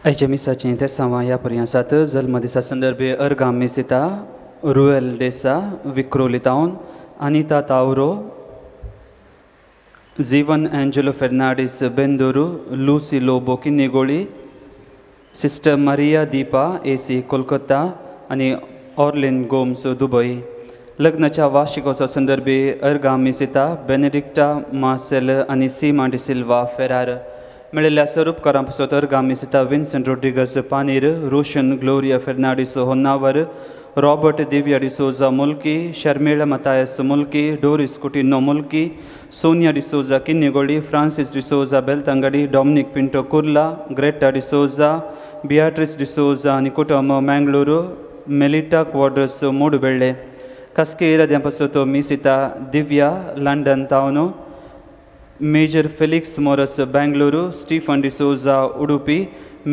आयच्या मिसाचें ते सावा ह्या पर्यंत जल्म दिसा संदर्भे अर्गाम मिसिता रुएल डेसा विक्रोली तावन Anita Tauro Jeevan Angelo Fernandes Bendur Lucy Lobo Kinnigoli Sister Maria Deepa AC Kolkata आणि ऑर्लिन गोम्स दुबई लग्नाच्या वार्षिकोत्सवा संदर्भी अर्गाम मिसिता बेनेडिक्टा मार्सेल आणि सीमा डी सिल्वा फेरार मेळिल्ल्या स्वरूपकारां पासत अर्गाम मिसिता Vincent Rodrigues Paneer Roshan Gloria Fernandes Honnavar Robert Divya D'Souza Mulki Sharmila Mathias Mulki Doris Coutinho Mulki Sonia D'Souza Kinnigoli Francis D'Souza Belthangady Dominic Pinto Kurla Greta D'Souza Beatrice D'Souza आणि कुटुंब मंगळूरू मेलिटा क्वार्टर्स मूडबेळे कस्के रद्यांपासत मिसिता दिव्या लंडन तावनो Major Felix Moras Bengaluru Stephen D'Souza Udupi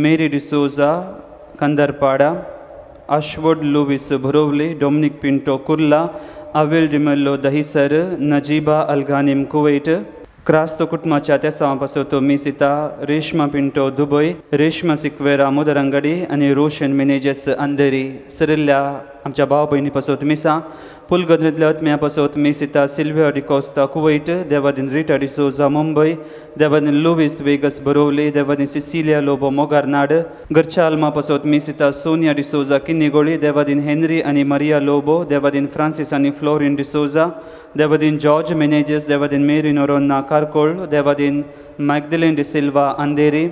Mary D'Souza Kandarpada अश्वड Louis Bharowali Dominic Pinto Kurla Avil D'Mello Dahisar Najiba Alghanim Kuwait Crasto कुटुंबाच्या त्या पासत मिसिता रेश्मा पिंटो दुबई रेश्मा सिक्वेरा मुदरंगडी आणि रोशन मिनेजेस अंधेरी सरिल्ल्या आमच्या भाव भयणी पासत मिसा पुलगद्रींतल्या आत्म्या पासत मिसिता सिल्विया डिकोस्ता कुवैट देवादीन रिटा डिसोजा मुंबई देवादीन लुविस वेगस बरोवली देवादीन सिसिलिया लोबो मोगारनाड घरच्या आल्मा पासत मिसिता सोनिया डिसोजा किन्निगोळी देवादीन हेनरी आणि मारिया लोबो देवादीन फ्रांसिस आणि फ्लोरिन डिसोजा देवादीन जॉर्ज मेनेजेस देवादीन मेरी नोरोन्ना कारकोळ देवादीन मॅग्दलेन डी सिल्वा अंधेरी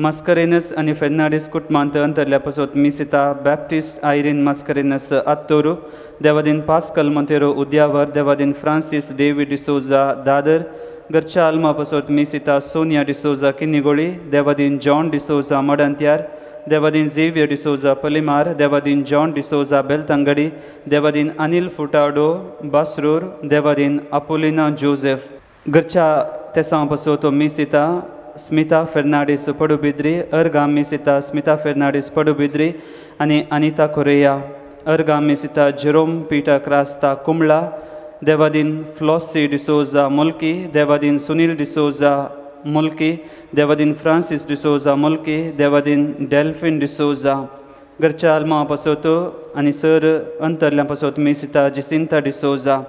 मस्करेनस आणि फेर्नांडीस कुटुंबांत अंतरल्या पासत मिसिता बॅप्टिस्ट आयरीन मस्करेनस आत्तोरू देवादीन पास्कल मोंतेरो उद्यावर देवादीन फ्रांसिस डेविड डिसोजा दादर घरच्या आल्मा पासत मिसिता सोनिया डिसोजा किन्निगोळी देवादीन जॉन डिसोजा मडंत्यार देवादीन झेवियर डिसोजा पलिमार देवादीन जॉन डिसोजा बेल्तंगडी देवादीन अनिल फुटाडो बासरूर देवादीन अपोलिना जोसेफ घरच्या तेसा पासत मिसिता स्मिता फेर्नांडीस पडुबिद्री अर्गाम मिसिता स्मिता फेर्नांडीस पडुबिद्री आणि अनिता कोरेया अर्गाम मिसिता जेरोम पीटर क्रास्ता कुंबळा देवादीन फ्लॉसी डिसोजा मुल्की देवादीन सुनील डिसोजा मुल्की देवादीन फ्रांसिस डिसोजा मुल्की देवादीन डेल्फिन डिसोजा घरच्या आल्मा पासत आणि सर अंतरल्या पासत मिसिता जिसिंता डिसोजा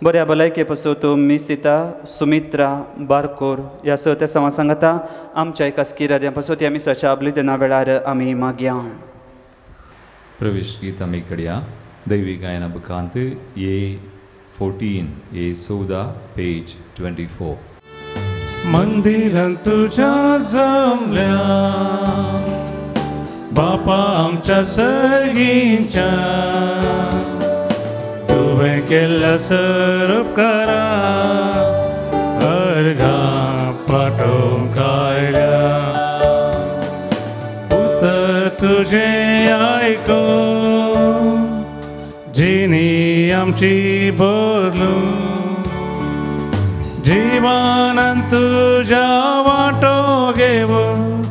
बऱ्या भलायके पासत मिसिता सुमित्रा बारकोर ह्या स त्या सांगता आमच्या एका स्किराद्या पासत ह्या मिसाच्या आबलिदेना वेळार आमी मागया प्रवेश गीत आमी कडया दैवी गायना बुकांत ए 14 ए 14 पेज 24 मंदिरांत तुझ्या जमल्या बापा आमच्या सर्गींच्या तुवें केल्ल्या सरपकारा अर्घा पाठोवंक आयल्या उतर तुजें आयकून जिणी आमची बदलू जिवानांत तुझ्या वाटो घेवून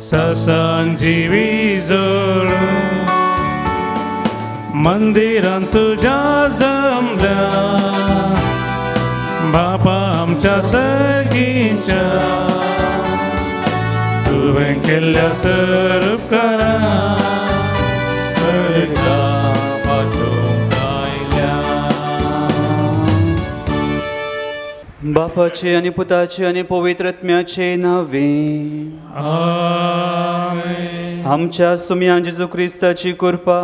ससान जिवी जोडू मंदिरांत तुझ्या जमल्या बापा आमच्या सगळींच्या तुवें केल्ल्या सरपकारा बापाचे आणि पुताचे आणि पवित्रत्म्याचे नावे आमेन. आमच्या सुम्या जेजू क्रिस्ताची कृपा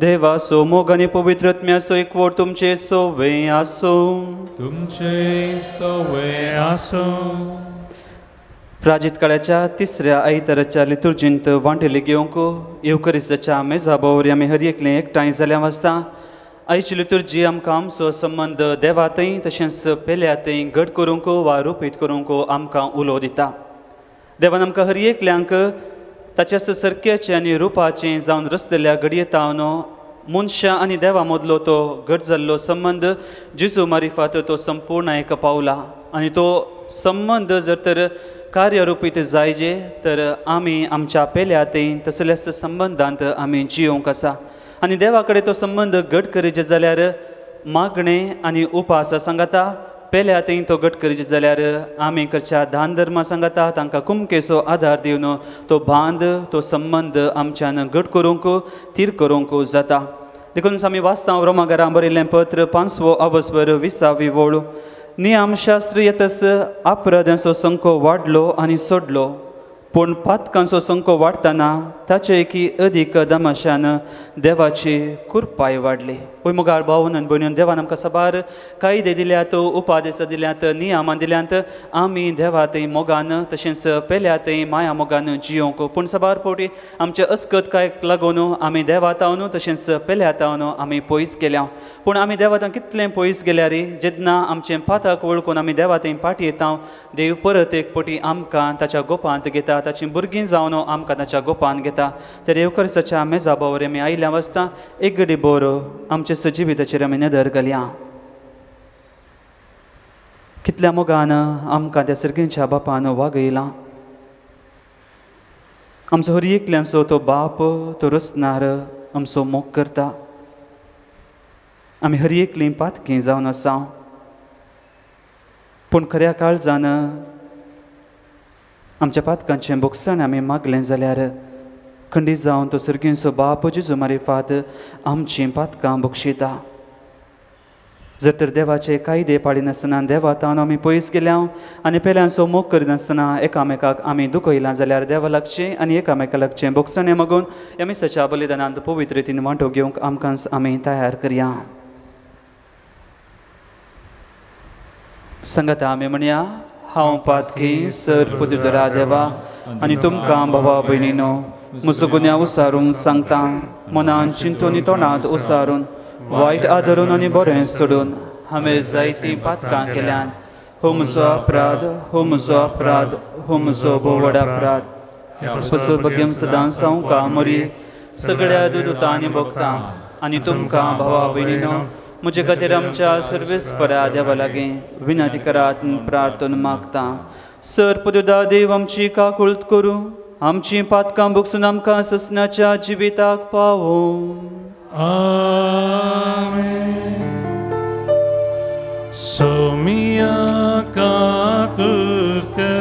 देवासो मोग आणि पवित्रत्म्यासो एकवट तुमचे सोवे आसो तुमचे सवय आसो. प्राजित काळाच्या तिसऱ्या आयताराच्या लितुर्जींत वांटेले घेवंक येवकरिस्ताच्या मेजाबावर आमी हर एकले एकठांय जाल्या वाजता आयची लितुर्जी आमकां आमचो संबंध देवातय तशेंच पेल्यातय घट करूंक वा रुपीत करूंक आमकां उलो दिता. देवान आमकां हर एकल्यांक ताच्याच सर्क्याचे आनी रुपाचें जावन रचलेल्या घडयेतावनो मनशां आनी देवा मदलो तो घट जाल्लो संबंध जेजू मारिफात तो संपूर्णायेक पावला आनी तो संबंध जर तर कार्यरुपीत जायजे तर आमी आमच्या पेल्यातय तसल्याच संबंधांत आमी जियोंक आसा आनी देवा कडेन तो संबंध घट करीत जाल्यार मागणे आनी उपास सांगता पयल्या थंय तो घट करीत जाल्यार आमी कडच्या दान धर्मा सांगाता तांकां कुमकेचो आदार दिवन तो बांद तो संबंध आमच्यान घट करूंक थीर करूंक जाता. देखून आमी वाचता रोमाकारां बरयल्लें पत्र 5वो अवस्वर 20वी ओळ. नियमशास्त्र येतस अपराधांचो संख्यो वाडलो आनी सोडलो, पूण पातकांचो संख्यो वाडटना ताचे एकी अदीक दमाशान देवाची कृपाय वाडली. पळय मुगार भावन आनी भयणीन, देवान आमकां सबार कायदे दिल्यात, उपादेश दिल्यात, नियमां दिल्यात. आमी देवा थंय मोगान तशेंच पेल्या थंय माया मोगान जियोंक. पूण सबार फावटी आमचे अस्कतकायक लागून आमी देवा तावन तशेंच पेल्या तावन आमी पयस गेल्या. पूण आमी देवा थंय कितलें पयस गेल्यार जेन्ना आमचें पाताक वळखून आमी देवा थंय पाटी येता, देव परत एक फावटी आमकां ताच्या गोपांत घेता, ताची भुरगीं जावन आमकां ताच्या गोपांत घेता. तर येवकरसाच्या मेजा बावर आमी आयल्या वाजता एक घडी बोर आमच्या जिविताचेर आमी नदर घालया. कितल्या मोगान आमकां त्या सर्गीच्या बापान वागयलां. आमचो हर एकल्यांचो तो बाप, तो रचणार आमचो मोग करता. आमी हर एकलीं पातकी जावन आसा, पूण खऱ्या काळजान आमच्या पातकांचें बोगसाण आमी मागलें जाल्यार खंडीत जावन तो सर्गीचो बाप जेजू मारिफात आमचीं पातकां बक्षिता. जर तर देवाचे कायदे पाडिनासतना देवा तावन आमी पयस गेल्या आनी पेल्यांचो मोग करिनासतना एकामेकाक आमी दुखयलां जाल्यार देवा लागचें आनी एकामेका लागचें बोगसाणें मागून ह्या मिसाच्या बलिदानांत पवित्र रितीन वांटो घेवंक आमकांच आमी तयार करया. सांगाता आमी म्हणया, हांव पातकी सर पुदुदरा देवा आनी तुमकां भावा भयणीनो म्हजो गुन्यांव उसारूंक सांगता. मनान चिंतून तोंडांत उसारून वायट आदरून आनी बरें सोडून हांवें जायतीं पातकां केल्यान. हो म्हजो अपराध, हो म्हजो अपराध, हो म्हजो बोवड अपराध. म्हजो भग्यम सदां सांवका मरी सगळ्या दुदूतां आनी भक्तां आनी तुमकां भावा भयणीनो म्हजे खातीर आमच्या सर्वेस्परा देवा लागीं विनंती करात प्रार्थना मागता. सर पुदुदा देव आमची काकुळट करूं, आमची पातकां भोगसून आमकां ससनाच्या जिविताक पावूं. सोमिया काकुळट कर,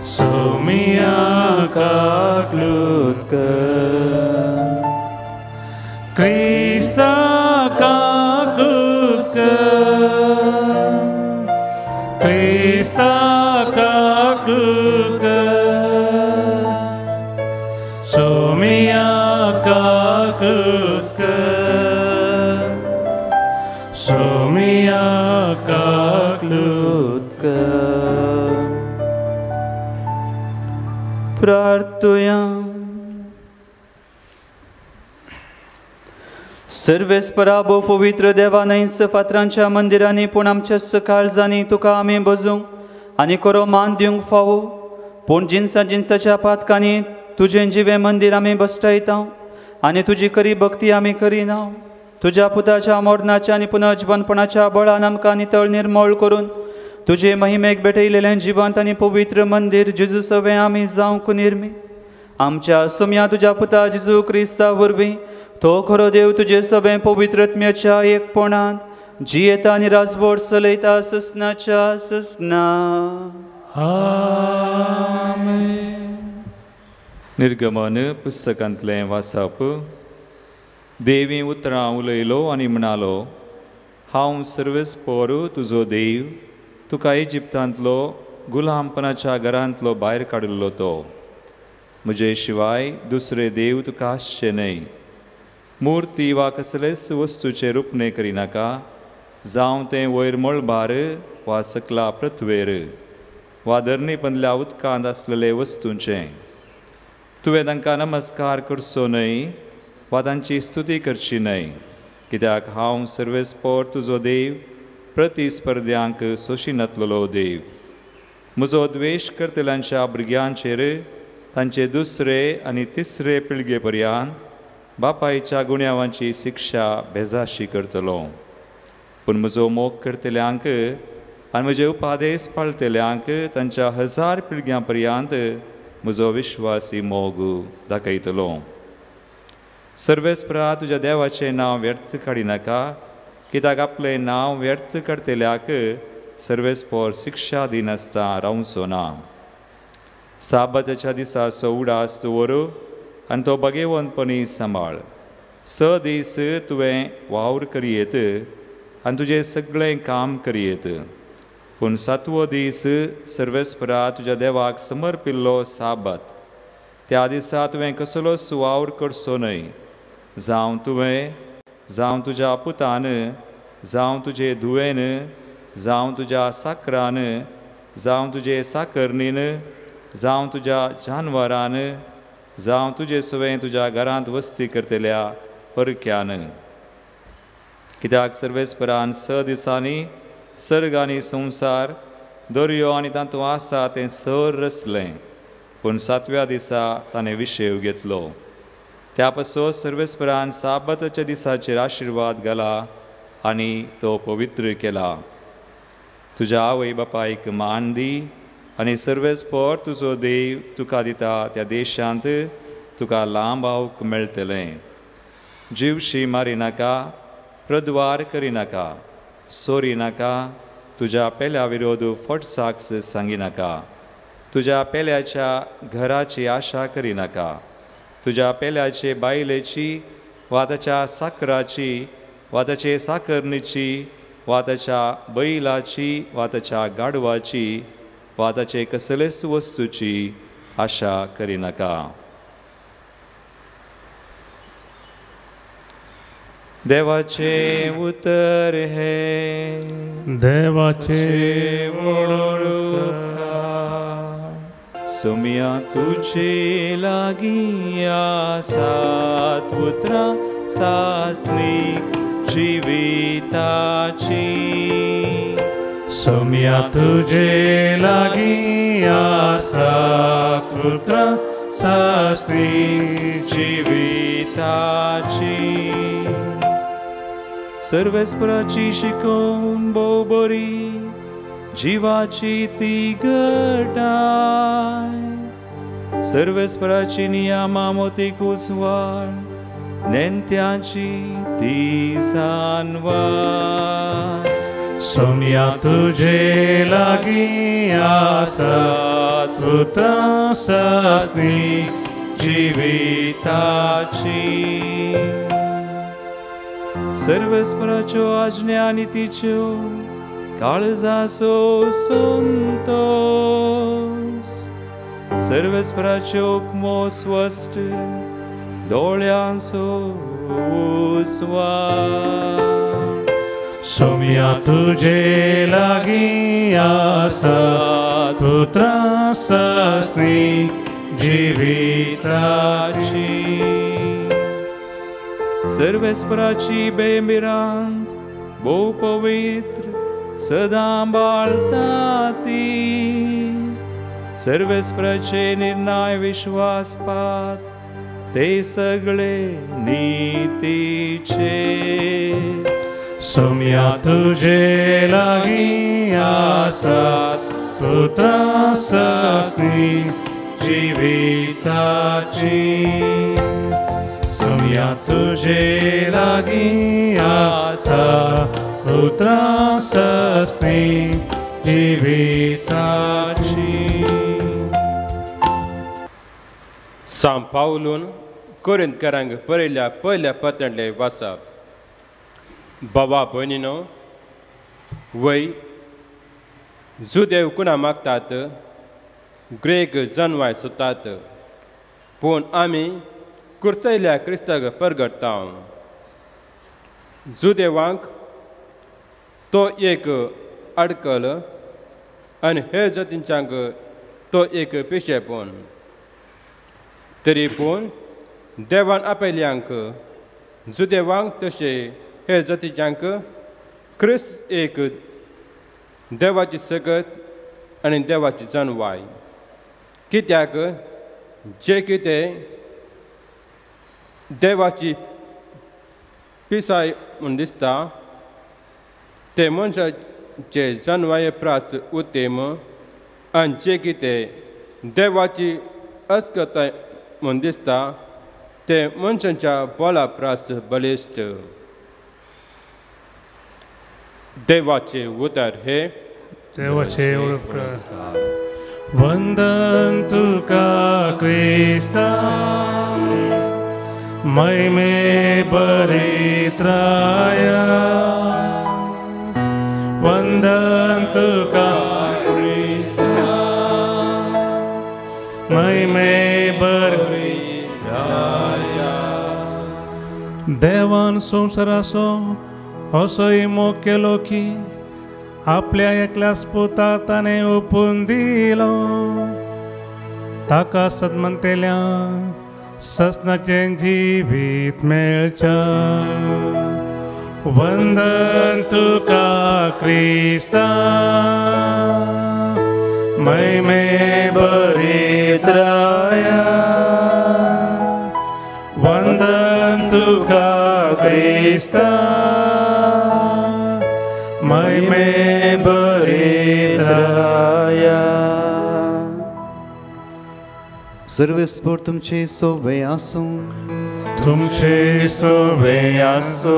सोमिया काकुळट कर, क्रिस्ता काकुळट कर, क्रिस्ता काकुळट कर, सोमिया काकुळट कर, सोमिया काकुळट कर. प्रार्थुया. सर्वेस्परा भोव पवित्र देवा, न्हयच फातरांच्या मंदिरांनी पूण आमच्या काळजांनी तुका आमी बजूंक आनी खरो मान दिवंक फावो. पूण जिन्साच्या पातकांनी तुजें जिवें मंदीर आमी बसटायता आनी तुजी खरी भक्ती आमी करिना. तुज्या पुताच्या मोडनाच्या आनी पुनर्जीवनपणाच्या बळान आमकां नितळ निर्मळ करून तुजे महिमेक भेटयलेलें जिवंत आनी पवित्र मंदीर जेजू सवें आमी जावंक निर्मी. आमच्या सोम्या तुज्या पुता जेजू क्रिस्ता वरवीं तो खरो देव तुजे सवें पवित्रत्म्याच्या एकपणांत जियेता आनी राजवट चलयता ससनाच्या ससना. आमेन. निर्गमन पुस्तकांतलें वाचप. देवी उतरां उलयलो आनी म्हणालो, हांव सर्वेस्पर तुजो देव, तुका इजिप्तांतलो गुलामपणाच्या घरांतलो भायर काडिल्लो तो. म्हजे शिवाय दुसरे देव तुका आसचे न्हय. मुर्ती वा कसलेच वस्तूचे रुपणे करिनाका, जावं तें वयर मळबार वा सकला पृथ्वेर वा धरणी पंदल्या उदकांत आसलेले वस्तूंचें. तुवें तांकां नमस्कार करचो न्हय वा तांची स्तुती करची न्हय, कित्याक हांव सर्वेस्पर तुजो देव, प्रतिस्पर्ध्यांक सोशिनातलो देव. म्हजो द्वेश करतल्यांच्या भुरग्यांचेर तांचे दुसरे आनी तिसरे पिळगे पर्यंत बापायच्या गुन्यांवांची शिक्षा बेजाशी करतलो. पूण म्हजो मोग करतल्यांक आनी म्हजे उपादेश पाळटल्यांक तांच्या 1000 पिळग्यां पर्यंत म्हजो विश्वासी मोग दाखयतलो. सर्वेस्परा तुज्या देवाचें नांव व्यर्थ काडिनाका कित्याक आपलें नांव व्यर्थ करतेल्याक सर्वेस्पोर शिक्षा दिनासता रावचो ना. साबताच्या दिसा उडास दवर आनी तो बगेवंतपणी सांबाळ. 6 दीस तुवें वावर करयेत आनी तुजें सगळें काम करयेत. पूण 7वो दीस सर्वेस्परा तुज्या देवाक समर्पिल्लो साबत. त्या दिसा तुवें कसलोच वावर करचो न्हय. जावं तुवें, जावं तुज्या पुतान, जावं तुजे धुवेन, जावं तुज्या साकरान, जावं तुजे साकरणीन, जावं तुज्या जानवरान, जावं तुजे सवें तुज्या घरांत वस्ती करतल्या परक्यान. कित्याक सर्वेस्परान 6 दिसांनी सर्ग आनी संवसार, दर्यो आनी तातूंत आसा तें सर रचलें. पूण 7व्या दिसा ताणें विशेव घेतलो. त्या पासो सर्वेस्परान साबताच्या दिसाचेर आशिर्वाद घाला आनी तो पवित्र केला. तुज्या आवय बापायक मान दी आनी सर्वेस्पोर तुजो देव तुका दिता त्या देशांत तुका लांब आवंक मेळटलें. जीवशी मारिनाका, प्रद्वार करिनाका, सोरिनाका, तुज्या पेल्या विरोध फट साक्ष सांगिनाका, तुज्या पेल्याच्या घराची आशा करिनाका, तुज्या पेल्याचे बायलेची वा ताच्या साकराची वा ताचे साकरणीची वा ताच्या बैलाची वा ताच्या गाडवाची वा ताचे कसलेच वस्तूची आशा करिनाका. देवाचे उतर हे देवाचे सुमिया तुझे लागी आसात उतरां सासणी जिविताची. सोम्या तुझे लागी आसात उतरां सासणी जिविताची. सर्वेस्पराची शिकवण भोव बरी, जिवाची ती घटाय. सर्वेस्पराची नियमा मोतीकूच वाड, नेणत्याची ती सांवार. सोम्या तुझे लागी आसात उतरां सासणी जिविताची. सर्वेस्पराच्यो आज्ञा नितीच्यो काळजाचो संतोष. सर्वेस्पराच्यो हुक्मो स्वस्थ दोळ्यांचो उस्वार. सोम्या तुझे लागी आसात उतरां सासणी जिविताची. सर्वेस्पराची बेमिरांत भोव पवित्र सदां बाळटा ती. सर्वेस्पराचे निर्णय विश्वासपात ते सगळे नीतीचे. सोम्या तुझे लागी आसात उतरां सासणी जिविताची. सोम्या तुझे लागी आसात उतरां सासणी जिविताची. सांत पावलून कोरिंथकारांक बरयल्ल्या पयल्या पत्रांतलें वाचप. बाबा भयणीनो, वय जुदेव कुणा मागतात, ग्रेक जनवाय सोदतात, पूण आमी कुर्चयल्या क्रिस्ताक परगडटा. जुदेवांक तो एक आडकल आनी हेर जातींच्यांक तो एक पिशेपण. तरी पूण देवान आपयल्यांक, जुदेवांक तशे हेर जातींच्यांक, क्रिस्त एक देवाची सगत आनी देवाची जनवाय. कित्याक जे कितें देवाची पिसाय म्हूण दिसता ते मनशाचे जनवाये प्रास उतेम, आनी जे कितें देवाची अस्कताय म्हूण दिसता ते मनशांच्या बोला प्रास बलिश्ट. देवाचे उतर हे देवाचे उपकार वंदन तुका क्रिस्ता महिमे बरित्राया वंदन तुका क्रिस्ता महिमे बरित्राया देवान संवसाराचो असोय मोग केलो की आपल्या एकल्याच पुता ताणें ओपून दिलो ताका सदमंतेल्या ससनाचें जिवीत मेळच्या वंदन तुका क्रिस्ता महिमे बरित्राया वंदन तुका क्रिस्ता महिमे बरित्राया सर्वेस्पर तुमचे सोवे आसूं तुमचे सोवे आसो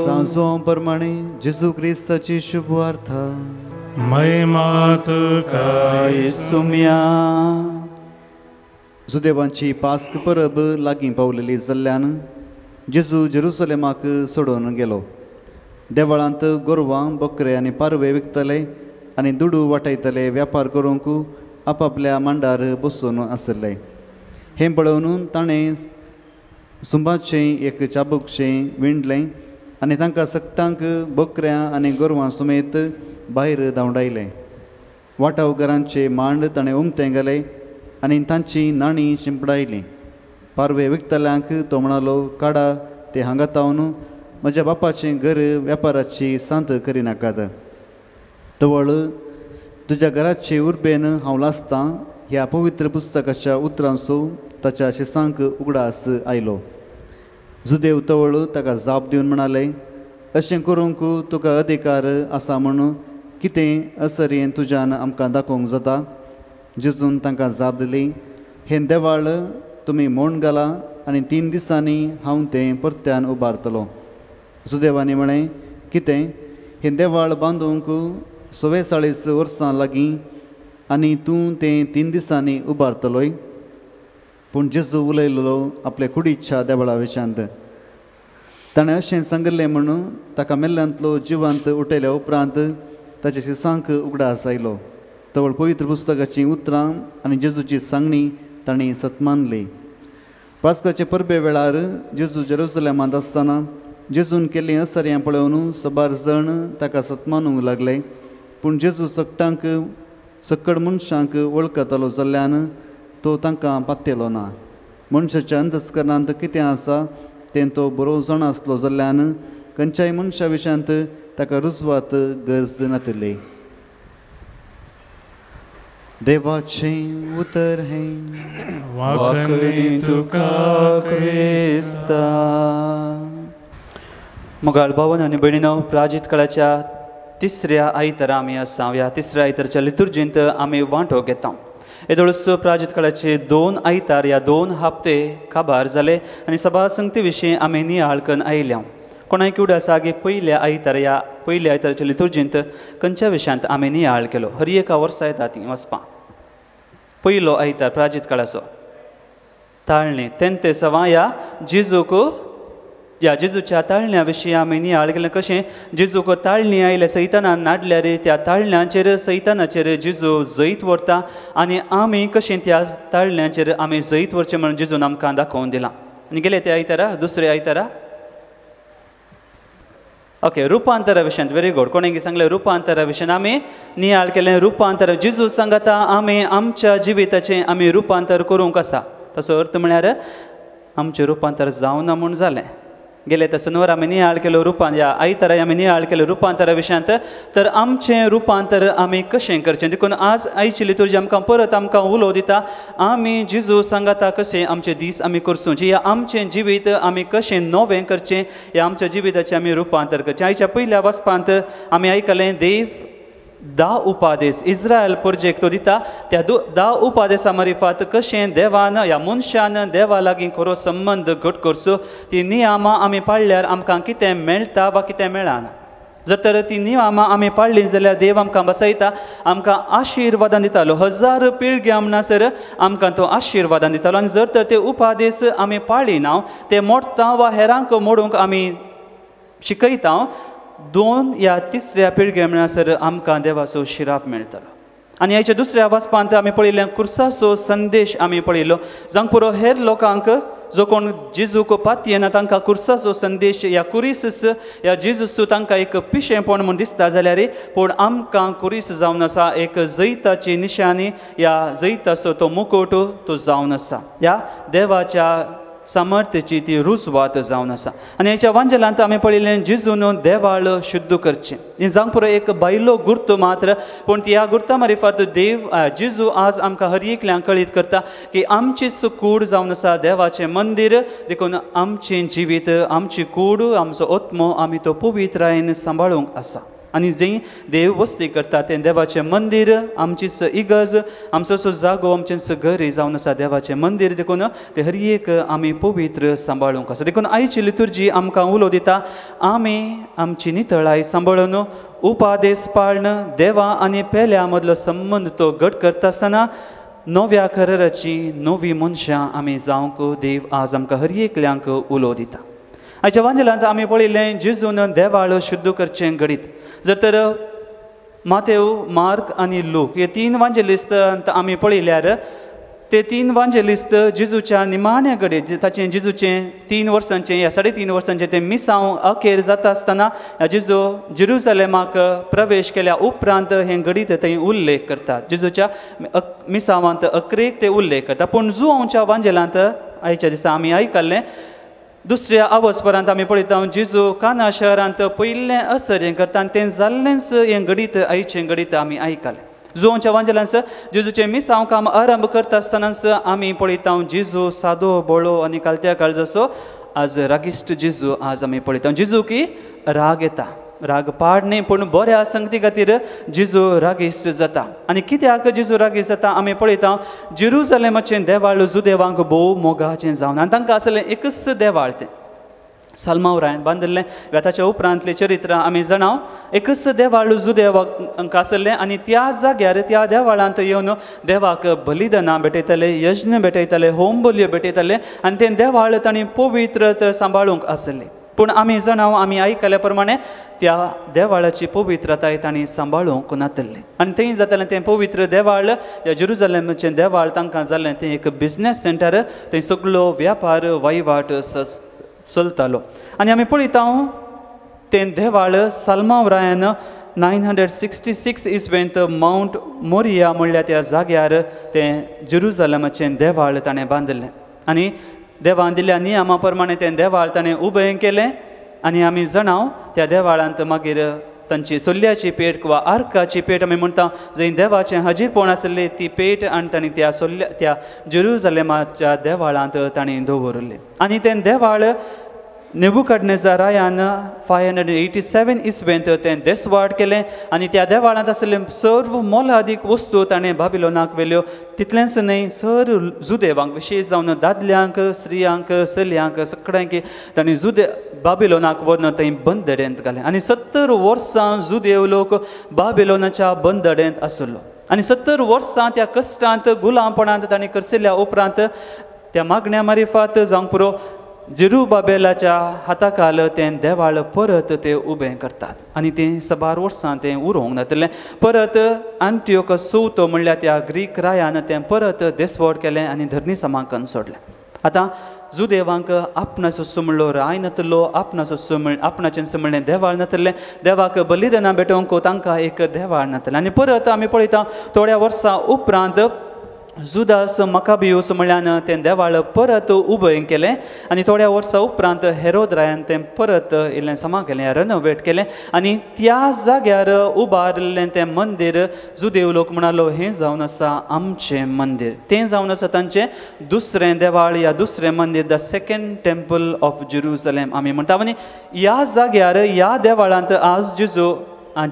सांजो प्रमाणे जेजू क्रिस्ताची शुभ वार्ता महिमा तुका येसुम्या सुदैवांची पास्क परब लागीं पावलेली जाल्ल्यान जेजू जेरुसलेमाक सोडून गेलो देवळांत गोरवां बकरे आनी पारवे विकतले आनी दुडू वाटयतले व्यापार करूंक आपापल्या मांडार बसून आसले हें पळोवन ताणें सुंबाचें एक चाबूकशें विणलें आनी तांकां सकटांक बकऱ्यां आनी गोरवां समेत भायर धांवडायलें वाटावकारांचे मांड ताणें उमतें गेलें आनी तांची नाणीं शिंपडायलीं पारवे विकतल्यांक तो म्हणालो काडा ते हांगा तावन म्हज्या बापाचें घर वेपाराची सांत करिनाकात तवळ तुज्या घराचे उर्बेन हांव लासतां ह्या पवित्र पुस्तकाच्या उतरांचो ताच्या शिसांक उगडास आयलो जुदेव तवळ ताका जाप दिवन म्हणाले अशें करूंक तुका अधिकार आसा म्हूण कितें असरेन तुज्यान आमकां दाखोवंक जाता जेजून तांकां जाप दिली हें देवाळ तुमी मोड घाला आनी 3 दिसांनी हांव तें परत्यान उबारतलो सुदैवानी म्हळें कितें हें देवाळ बांदूंक 44 वर्सां लागीं आनी तूं तें 3 दिसांनी उबारतलोय पूण जेजू उलयलो आपल्या कुडीच्या देवळा विशांत ताणें अशें सांगलें म्हूण ताका मेल्ल्यांतलो जिवंत उठयल्या उपरांत ताच्या शिसांक उगडास आयलो तवळ पवित्र पुस्तकाचीं उतरां आनी जेजूची सांगणी तांणी सतमानली पास्काचे परबे वेळार जेजू जेरुसलेमांत आसतना जेजून केल्लीं असर्यां पळोवन सबार जण ताका सतमानूंक लागले पूण जेजू सकटांक सकड मनशांक वळखतालो जाल्ल्यान तो तांकां पातयलो ना मनशाच्या अंतस्करणांत कितें आसा तें तो बरो जाण आसलो जाल्ल्यान खंयच्याय मनशा विशयांत ताका रुजवात गरज नातली देवाचें उतर हें वाकली तुका क्रिस्ता मोगाळ भावन आनी भयणीनो प्राजीत काळाच्या तिसऱ्या आयतारा आमी आसा ह्या तिसऱ्या आयतारच्या लितुर्जींत आमी वांटो घेता येदोळूच प्राजीत काळाचे 2 आयतार ह्या 2 हप्ते काबार जाले आनी सभा संगती विशीं आमी नियाळ करून आयल्या कोणाय किवड आसा की पयल्या आयतारच्या लितुर्जींत खंयच्या विशयांत आमी नियाळ केलो हर एका वर्सा येता ती वचपाक पयलो आयतार प्राजीत काळाचो ताळणी तेंते सवा ह्या जेजूच्या ताळण्या विशीं आमी नियाळ केलें कशें जेजूक ताळणी आयल्या सैतानान नाडल्यार त्या ताळण्यांचेर सैतानाचेर जेजू जैत व्हरता आनी आमी कशें त्या ताळण्यांचेर आमी जैत व्हरचें म्हणून जेजून आमकां दाखोवन दिलां आनी गेले त्या आयतारा दुसऱ्या आयतारा ओके रुपांतरा विशयांत व्हेरी गुड कोणें सांगलें रुपांतरा विशयांत आमी नियाळ केलें रुपांतर जेजू सांगता आमी आमच्या जिविताचें आमी रुपांतर करूंक आसा ताचो अर्थ म्हळ्यार आमचें रुपांतर जावना म्हूण जालें गेले तसनवर आमी नियाळ केलो ह्या आयतारा आमी नियाळ केलो रुपांतरा विशयांत तर आमचें रुपांतर आमी कशें करचें देखून आज आयची लितुर्जी आमकां परत आमकां उलो दिता आमी जेजू सांगता कशें आमचे दीस आमी करचोचे या आमचें जिवीत आमी कशें नवें करचें या आमच्या जिविताचें आमी रुपांतर करचें आयच्या पयल्या वचपांत आमी आयकलें देव 10 उपादेश इस्रायल प्रोजेक्ट तो दिता त्या 10 उपादेशा मार्फत कशें देवान ह्या मनशान देवा लागीं खरो संबंद घट करचो ती नियमां आमी पाळल्यार आमकां कितें मेळटा वा कितें मेळना जर तर ती नियमां आमी पाळली जाल्यार देव आमकां बसयता, आमकां आशिर्वादां दितालो. 1000 पिळग्यां म्हणसर आमकां तो आशिर्वादां दितालो. आनी जर तर ते उपादेश आमी पाळ्ळी ना, ते मोडटा वा हेरांक मोडूंक आमी शिकयता, 2 या 3ऱ्या पिळग्या म्हणसर आमकां देवाचो शिराप मेळटलो. आनी हेच्या दुसऱ्या वाचपांत आमी पळयलें क्रुसाचो संदेश आमी पळयलो. जांक पुरो हेर लोकांक जो कोण जेजूक पातयेना तांकां क्रुसाचो संदेश या कुरीस या जेजूचो तांकां एक पिशेंपण म्हूण दिसता जाल्यार पूण आमकां कुरीस जावन आसा एक जैताची निशाणी, या जैताचो तो मुकुट तो जावन आसा, या देवाच्या सामर्थ्याची ती रुजवात जावन आसा. आनी हेच्या वांजलांत आमी पळयलें जेजून देवाळ शुद्ध करचें. ही जावंक पुरो एक बायलो गुर्त मात्र, पूण ती ह्या गुर्ता मार्फत देव जेजू आज आमकां हर एकल्यांक कळीत करता की आमचीच कूड जावन आसा देवाचें मंदीर, देखून आमचें जिवीत, आमची कूड, आमचो आत्मो आमी तो पवित्रायेन सांबाळूंक आसा. आनी जंय देव वस्ती करता तें देवाचें मंदीर, आमचीच इगज, आमचो जागो, आमचेंच घर जावन आसा देवाचें मंदीर. देखून ते हर एक आमी पवित्र सांबाळूंक आसा. देखून आयची लितुर्जी आमकां उलो दिता, आमी आमची नितळाय सांबाळून उपादेश पाळन देवा आनी पेल्या मदलो संबंद तो घट करता आसतना नव्या कराराची नवी मनशां आमी जावंक देव आज आमकां हर एकल्यांक उलो दिता. आयच्या वांजलांत आमी पळयलें जेजून देवाळ शुद्ध करचें घडीत. जर तर मातेव, मार्क आनी लूक हे 3 वांजलिस्त आमी पळयल्यार ते 3 वांजलिस्त जेजूच्या निमाण्या घडीत ताचें जेजूचें 3 वर्सांचें या 3.5 वर्सांचें तें मिसांव अखेर जाता आसतना जेजू जेरुसलेमाक प्रवेश केल्या उपरांत हें घडीत थंय उल्लेख करतात. जेजूच्या मिसावांत अकरेक ते उल्लेख करता. पूण जुआंवच्या वांजलांत आयच्या दिसा आमी आयकल्लें, दुसऱ्या अवस्परांत आमी पळयता जेजू काना शहरांत पयलें असर हें करता आनी तें जाल्लेंच हें घडीत आयचें घडीत आमी आयकलें. जुआंवच्या वांजलांत जेजूचें मिसांव काम आरंभ करता आसतनाच आमी पळयता जेजू सादो बोळो आनी कालत्या काळजाचो आज रागिश्ट जेजू आज आमी पळयता. जेजू की राग येता, राग पाड न्ही पूण बऱ्या संगती खातीर जेजू रागिश्ट जाता. आनी कित्याक जेजू रागिश्ट जाता आमी पळयता, जेरुसलेमाचें देवाळ जुदेवांक भोव मोगाचें जावन आनी तांकां आसलें एकच देवाळ तें साल्मावरायन बांदिल्लें. ताच्या उपरांतलें चरित्र आमी जाणाव, एकच देवाळ जुदेवांक आसलें आनी त्या जाग्यार त्या देवाळांत येवन देवाक बलिदानां भेटयताले, यज्ञ भेटयताले, होम बल्यो भेटयताले आनी तें देवाळ तांणी पवित्र सांबाळूंक आसलें. पूण आमी जाणाव, आमी आयकल्या प्रमाणे त्या देवाळाची पवित्रताय तांणी सांबाळूंक नातल्ली. आनी थंय जातालें तें पवित्र देवाळ, या जेरुसलेमाचें देवाळ तांकां जाल्लें तें एक बिझनेस सेंटर, थंय सगळो व्यापार वहिवाट चलतालो. आनी आमी पळयता तें देवाळ साल्मावरायन 966 इसवेंत माउंट मोरिया म्हणल्या त्या जाग्यार तें जेरुसलेमाचें देवाळ ताणें बांदिल्लें. आनी देवान दिल्ल्या नियमा प्रमाणे तें देवाळ ताणें उबें केलें. आनी आमी जाणाव त्या देवाळांत मागीर तांची सोल्ल्याची पेट वा आर्काची पेट आमी म्हणटा, जंय देवाचें हजीरपण आसलें ती पेट आनी तांणी त्या जेरुसलेमाच्या देवाळांत तांणी दवरलें. आनी तें देवाळ नेबुकदनेझरायान 587 इसवेंत तें देसवाड केलें. आनी त्या देवाळांत आसलें सर्व मोलादीक वस्तू ताणें बाबिलोनाक व्हेल्यो. तितलेंच न्हय, सर जुदेवांक विशेश जावन दादल्यांक, स्त्रियांक, चलयांक सगळ्यांक ताणें बाबिलोनाक व्हरून थंय बंदडेंत घालें. आनी 70 वर्सां जुदेव लोक बाबिलोनाच्या बंदडेंत आसलो. आनी 70 वर्सां त्या कश्टांत गुलामपणांत ताणें करसिल्ल्या उपरांत त्या मागण्या मारिफात जावंक पुरो जेरुबाबेलाच्या हाताखाल तें देवाळ परत ते उबें करतात. आनी तें 12 वर्सां तें उरोवंक नातलें. परत आंटियोकस चवथो म्हणल्यार त्या ग्रीक रायान तें परत देसवड केलें आनी धर्नी समांकन सोडलें. आतां जुदेवांक आपणाचो सुमळो राय नातलो, आपणाचें सुमळें देवाळ नातलें, देवाक बलिदानां भेटोवंक तांकां एक देवाळ नातलें. आनी परत आमी पळयता थोड्या वर्सां उपरांत जुदास मकाबियूस म्हणल्यान तें देवाळ परत उबें केलें. आनी थोड्या वर्सां उपरांत हेरोद रायान तें परत इल्लें समा केलें, रेनोवेट केलें. आनी त्या जाग्यार उबारलें तें मंदीर जुदेव लोक म्हणालो हें जावन आसा आमचें मंदीर. तें जावन आसा तांचें दुसरें देवाळ या दुसरें मंदीर, the second temple of Jerusalem आमी म्हणटा. आनी ह्या जाग्यार ह्या देवाळांत आज जेजू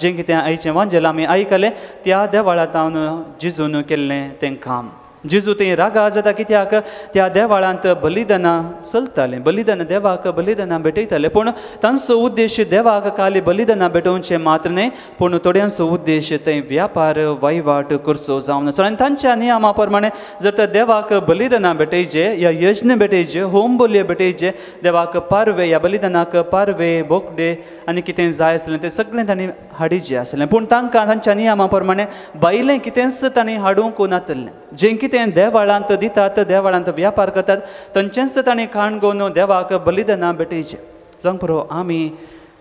जें कितें आयचें वांजेल आमी आयकलें त्या देवाळांत जेजून केल्लें तें काम. जेजू थंय रागा जाता कित्याक त्या देवाळांत बलिदानां चलतालें बलिदानां देवाक बलिदानां भेटयताले पूण तांचो उद्देश देवाक खाली बलिदानां भेटोवचें मात्र न्हय पूण थोड्यांचो उद्देश थंय व्यापार वहिवाट करचो जावन आसा आनी तांच्या नियमा प्रमाणे जर तर देवाक बलिदानां भेटयचे या यज्ञ भेटयचे होम बली भेटयचे देवाक पारवे ह्या बलिदानाक पारवे बोकडे आनी कितें जाय आसलें तें सगळें तांणी हाडिचें आसलें पूण तांकां तांच्या नियमा प्रमाणे बायलें कितेंच तांणी हाडूंक नासलें जें कितें देवाळांत दितात देवाळांत व्यापार करतात तांचेंच तांणी खाण घेवन देवाक बलिदानां भेटयचें जावंक पुरो आमी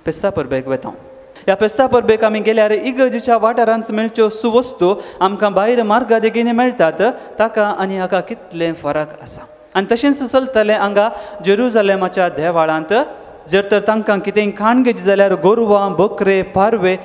पेस्ता परबेक वेता ह्या पेस्ता परबेक आमी गेल्यार इगर्जेच्या वाठारांत मेळच्यो सुवस्तू आमकां भायर मार्गा देगेनी मेळटात ताका आनी हाका कितलें फरक आसा आनी तशेंच चलतलें हांगा जेरुसलेमाच्या देवाळांत जर तर तांकां कितेंय खाण घेवचें जाल्यार गोरवां बकरे पारवे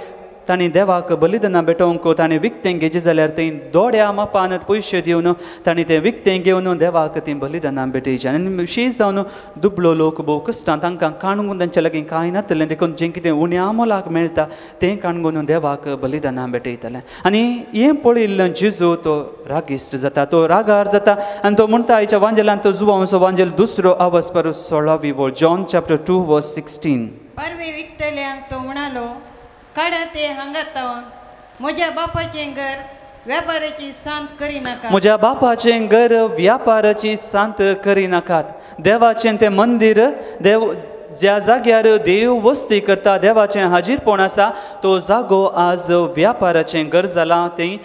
तांणी देवाक बलिदानां भेटोवंक तांणी विकतें घेवचें जाल्यार थंय दोड्या मापान पयशे दिवन तांणी तें विकतें घेवन देवाक तीं बलिदानां भेटयचें आनी विशेश जावन दुबळो लोक भोव कश्टां तांकां काणून तांच्या लागीं कांय नासलें देखून जें कितें उण्या मोलाक मेळटा तें काणून देवाक बलिदानां भेटयतालें आनी हें पळयल्लो जेजू तो रागिश्ट जाता तो रागार जाता आनी तो म्हणटा आयच्या वांजेलांत जुवांचो वांजेल 2 आवाज पर 16 वोळ जॉन चॅप्टर 2 वर्स 16 पारवे विकतल्यांक तो म्हणालो काडा ते हांगातावन म्हज्या बापाचें घर व्यापाराची सांत करिनाका म्हज्या बापाचें घर व्यापाराची सांत करिनाकात देवाचें तें मंदीर देव ज्या जाग्यार देव वस्ती करता देवाचें हाजीरपण आसा तो जागो आज व्यापाराचें घर जालां थंय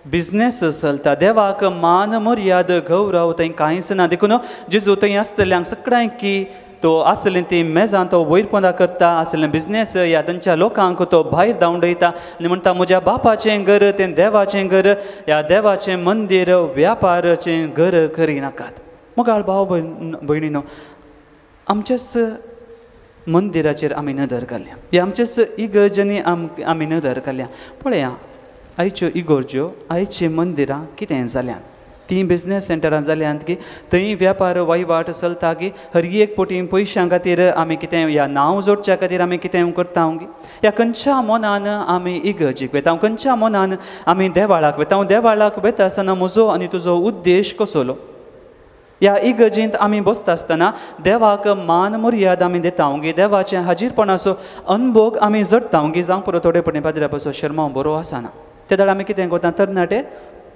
बिझनेस चलता देवाक मान मर्याद गौरव थंय कांयच ना देखून जेजू थंय आसतल्यांक सगळ्यांक की तो आसलें ती मेजां तो वैरपणां करता आसलें बिझनेस ह्या तांच्या लोकांक तो भायर धांवडयता आनी म्हणटा म्हज्या बापाचें घर तें देवाचें घर ह्या देवाचें मंदीर व्यापाराचें घर करिनाकात मोगाळ भाव भयणीनो आमच्याच मंदिराचेर आमी नदर घाल्या ह्या आमच्याच इगर्जेनी आमी नदर घाल्या पळया आयच्यो इगर्ज्यो आयचीं मंदिरां कितें जाल्यां ती बिझनेस सेंटरां जाल्यांत की थंय वेपार वहिवाट चलता की हर एक पोटी पयशां खातीर आमी कितें ह्या नांव जोडच्या खातीर आमी कितें करता ह्या खंयच्या मनान आमी इगर्जेक वेता खंयच्या मनान आमी देवाळाक वेता देवाळाक वेता आसतना म्हजो आनी तुजो उद्देश कसलो ह्या इगर्जेंत आमी बसता आसतना देवाक मान मर्याद आमी दिता देवाच्या हाजीरपणाचो अनुभव आमी जडटा जावं पुरो थोडेपणी पाद्र्या पासो शर्मा बरो आसना ते दाड आमी कितें करता तरणाटे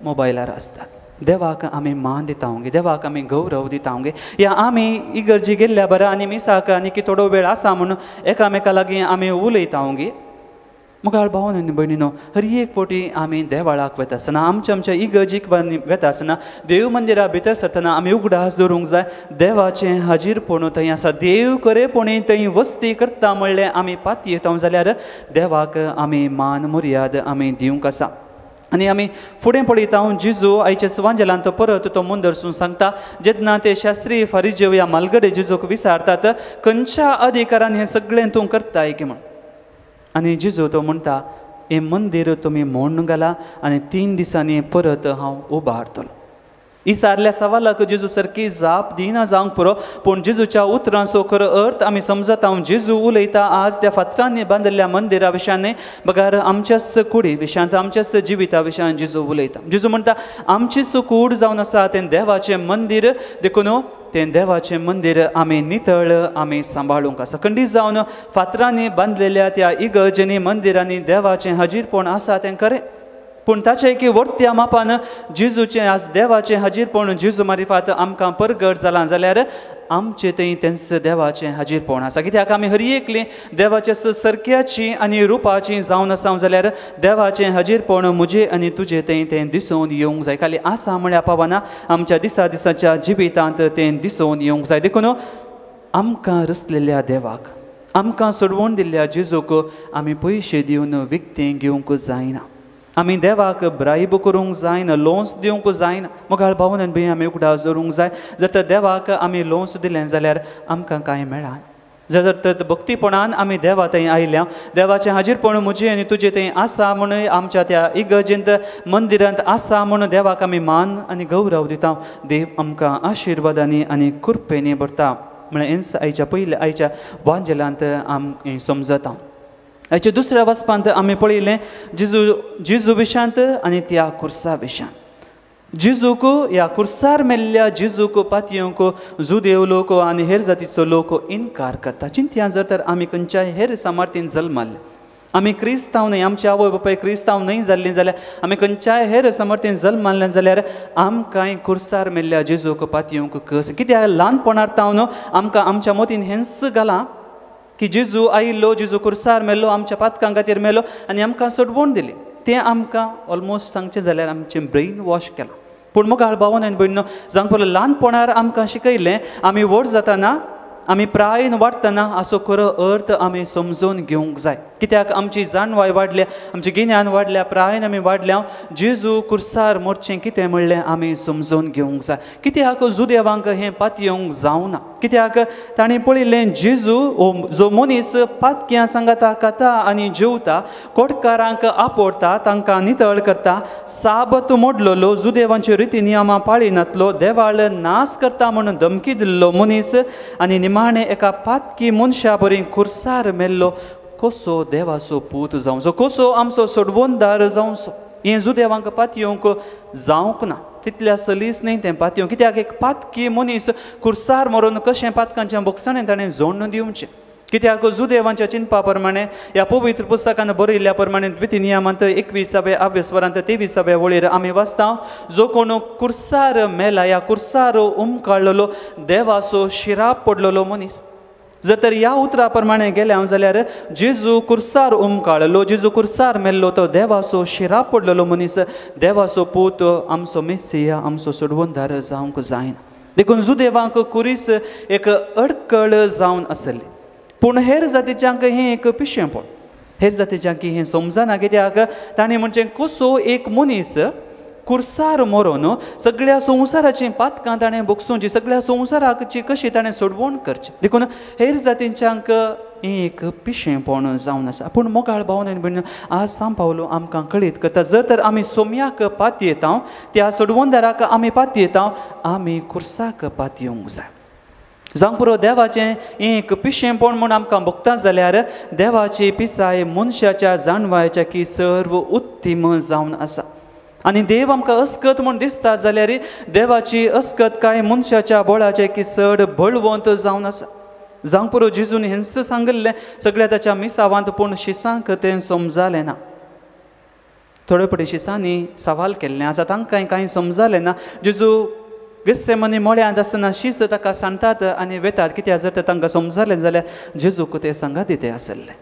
मोबायलार आसतात देवाक आमी मान दिता देवाक आमी गौरव दिता या आमी इगर्जी गेल्ल्या बरा आनी मिसाक आनी की थोडो वेळ आसा म्हणून एकामेका लागीं आमी उलयता मुखार भावन आनी भयणीनो हर एक पोटी आमी देवाळाक वेता आसतना आमच्या इगर्जीक वेता आसतना देव मंदिरा भितर सरतना आमी उगडास दवरूंक जाय देवाचें हाजीरपण थंय आसा देव खरेपणी थंय वस्ती करता म्हणलें आमी पातयेता येता जाल्यार देवाक आमी मान मर्याद आमी दिवंक आसा आनी आमी फुडें पळयता जेजू आयच्या वांजेलांत परत तो मुंदरसून सांगता जेन्ना ते शास्त्री फारिजेव ह्या मालगडे जेजूक विचारतात खंयच्या अधिकारान हें सगळें तूं करताय की म्हण आनी जेजू तो म्हणटा हें मंदीर तुमी मोडून घाला आनी 3 दिसांनी परत हांव उबारतलो इसारल्या सवालाक जेजू सारकी जाप दिना जावंक पुरो पूण जेजूच्या उतरांचो खरो अर्थ आमी समजता जेजू उलयता आज त्या फातरांनी बांदिल्ल्या मंदिरा विशयान बगार आमच्याच कुडी विशयांत आमच्याच जिविता विशयान जेजू उलयता जेजू म्हणटा आमचीच कूड जावन आसा तें देवाचें मंदीर देखून तें देवाचें मंदीर आमी नितळ आमी सांबाळूंक आसा खंडीत जावन फातरांनी बांदलेल्या त्या इगर्जेनी मंदिरांनी देवाचें हाजीरपण आसा तें खरें पूण ताचे की वर्त्या मापान जेजूचें आज देवाचें हाजीरपण जेजू मारिफात आमकां परगट जालां जाल्यार आमचें थंय तेंच देवाचें हाजीरपण आसा कित्याक आमी हर एकली देवाच्या सर्क्याची आनी रुपाची जावन आसा जाल्यार देवाचें हाजीरपण म्हजें आनी तुजें तें दिसून येवंक जाय खाली आसा म्हळ्यार पावना आमच्या दिसाच्या जिवितांत तें दिसून येवंक जाय देखून आमकां रचलेल्या देवाक आमकां सोडवून दिल्ल्या जेजूक आमी पयशे दिवन विकतें घेवंक जायना आमी देवाक ब्रायब करूंक जायना लोन्स दिवंक जायना मुखार भावनान बी आमी उगडास दवरूंक जाय जर तर देवाक आमी लोन्स दिलें जाल्यार आमकां कांय मेळना जर तर भक्तीपणान आमी देवा थंय आयल्या देवाचें हाजीरपण म्हजें आनी तुजें थंय आसा म्हूण आमच्या त्या इगर्जेंत मंदिरांत आसा म्हूण देवाक आमी मान आनी गौरव दिता देव आमकां आशिर्वादांनी आनी कृपेनी भरता म्हळ्यार आयच्या वांजेलांत आमी समजता हाचे दुसऱ्या वचपांत आमी पळयलें जेजू विशयांत आनी त्या खुर्सा विशयांत जेजूक ह्या कुर्सार मेल्ल्या जेजूक पातयेवंक जुदेव लोक आनी हेर जातीचो लोक इन्कार करता. चिंत्या जर तर आमी खंयच्याय हेर समार्थीन जल्माले, आमी क्रिस्तांव न्हय, आमचे आवय बापाय क्रिस्तांव न्हय जाल्लीं जाल्यार, आमी खंयच्याय हेर समर्थीन जल्म मारलें जाल्यार आमकांय कुर्सार मेल्ल्या जेजूक पातयेवंक कस. कित्याक ल्हानपणांत न्हू आमकां आमच्या मोतीन हेंच घालां की जेजू आयिल्लो, जेजू कुर्सार मेल्लो, आमच्या पातकां खातीर मेलो आनी आमकां सोडवण दिली. तें आमकां ऑलमोस्ट सांगचें जाल्यार आमचें ब्रेन वॉश केलां. पूण मुखार भावन आनी भयणीनो, जांक पयलो ल्हानपणार आमकां शिकयलें, आमी व्हड जातना, आमी प्रायेन वाडटना असो खरो अर्थ आमी समजून घेवंक जाय. कित्याक आमची जाणवाय वाडल्या, आमचें गिन्यान वाडल्या, प्रायेन आमी वाडल्या, जेजू कुर्सार मरचें कितें म्हणलें आमी समजून घेवंक जाय. कित्याक जुदेवांक हें पातयेवंक जावना. कित्याक ताणें पळयलें जेजू जो मनीस पातक्यां सांगाता खाता आनी जेवता, कोडकारांक आपोडता, तांकां नितळ करता, साबत मोडलेलो, जुदेवांच्यो रिती नियमां पाळिनातलो, देवाळ नास करता म्हणून धमकी दिल्लो मनीस आनी निमाणे एका पातकी मनशा बरी कुर्सार मेल्लो, कसो देवाचो पूत जावचो, कसो आमचो सोडवणदार जावचो. हें जुदेवांक पातयेवंक जावंक ना. तितल्या सलीस न्हय तें पातयेवंक. कित्याक एक पातकी मनीस कुर्सार मरून कशें पातकांच्या बोक्साणें ताणें जोडून दिवचें. कित्याक जुदेवांच्या चिंतपा प्रमाणे ह्या पवित्र पुस्तकान बरयल्ल्या प्रमाणे द्वितीय नियमांत 21व्या स्वरांत 23व्या वळेर आमी वाचता, जो कोण कुर्सार मेला, ह्या कुर्सार उमकाळलेलो, देवाचो शिराप पडलेलो मनीस. जर तर ह्या उतरा प्रमाणे गेल्या जाल्यार जेजू कुर्सार उमकाळलो, जेजू कुर्सार मेल्लो, तो देवाचो शिराप पडलेलो मनीस, देवाचो पूत, आमचो मेस्सिया, आमचो सोडवणदार जावंक जायना. देखून जुदेवांक कुरीस एक अडकळ जावन आसली. पूण हेर जातीच्यांक हें एक पिशेंपण. हेर जातीच्यांक हें समजना. कित्याक ताणें म्हणचें कसो एक मनीस कुर्सार मरून सगळ्या संवसाराची पातकां ताणें बोगसूंची, सगळ्या संवसाराची कशी ताणें सोडवण करची. देखून हेर जातींच्यांक हें एक पिशेंपण जावन आसा. पूण मोगाळ भावन भयण, आज सांग पावलो आमकां कळीत करता, जर तर आमी सोम्याक पातयेता, त्या सोडवणदाराक आमी पातयेता, आमी कुर्साक पातयेवंक जाय. जावं पुरो देवाचें एक पिशेंपण म्हूण आमकां भोगता जाल्यार देवाची पिसाय मनशाच्या जाणवायच्या की सर्व उत्तीम जावन आसा. आनी देव आमकां अस्कत म्हूण दिसता जाल्यार देवाची अस्कत काय मनशाच्या बळाचे की चड बळवंत जावन आसा. जावं पुरो जेजून हेंच सांगल्लें सगळ्या ताच्या मिसावांत, पूण शिसांक तें समजालें ना. थोडे पटी शिसांनी सवाल केल्लें आसा, तांकांय कांय समजालें ना. जेजू गेत्सेमनी मोळ्यांत आसतना शीस ताका सांगतात आनी वेतात. कित्याक जर तर तांकां समजालें जाल्यार जेजूक तें सांगात दितें आसलें.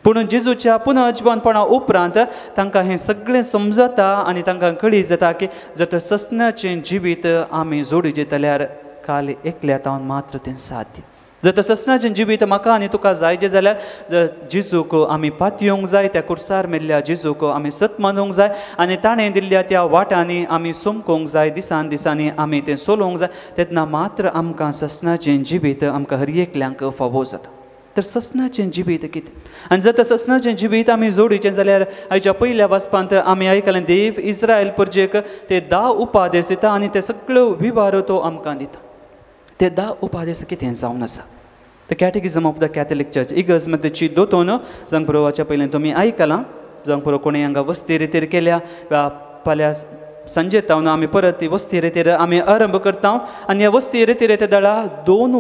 पूण जेजूच्या पुनर्जीवनपणा उपरांत तांकां हें सगळें समजता आनी तांकां कळीत जाता की जर तर ससनाचें जिवीत आमी जोडीचें जाल्यार खाली एकल्यातावन मात्र तें साध्य. जर तर ससनाचें जिवीत म्हाका आनी तुका जायचें जाल्यार जर जेजूक आमी पातयेवंक जाय, त्या कुर्सार मेल्ल्या जेजूक आमी सत मानूंक जाय आनी ताणें दिल्ल्या त्या वाटांनी आमी सोमकोंक जाय, दिसान दिसांनी आमी तें सोलोवंक जाय. तेन्ना मात्र आमकां ससनाचें जिवीत आमकां हर एकल्यांक फावो जाता. तर ससनाचें जिवीत कितें? आनी जर तर ससनाचें जिवीत आमी जोडीचें जाल्यार आयच्या पयल्या वाचपांत आमी आयकलें, देव इस्रायल प्रजेक ते 10 उपादेश दिता आनी ते सगळ्यो विवार तो आमकां दिता. ते 10 उपादेश कितें जावन आसा? The catechism of the Catholic church, इगर्ज मध्येची दोतोन जांक पुरोवाच्या पयलें तुमी आयकलां. जांक पुरो कोणें हांगा वस्ती रितीर केल्या, फाल्यां सांजे तावन आमी परत ती वस्ती रितीर आमी आरंभ करता. आनी ह्या वस्ती रितीर येता दळा 2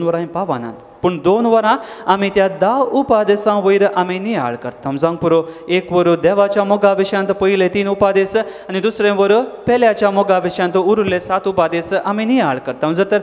वरां पावनात, पूण 2 वरां आमी त्या 10 उपादेशां वयर आमी नियाळ करता. जावंक पुरो 1 वर देवाच्या मोगा विशयांत पयले 3 उपादेश आनी दुसरें वर पेल्याच्या मोगा विशयांत उरिल्ले 7 उपादेश आमी नियाळ करता. जर तर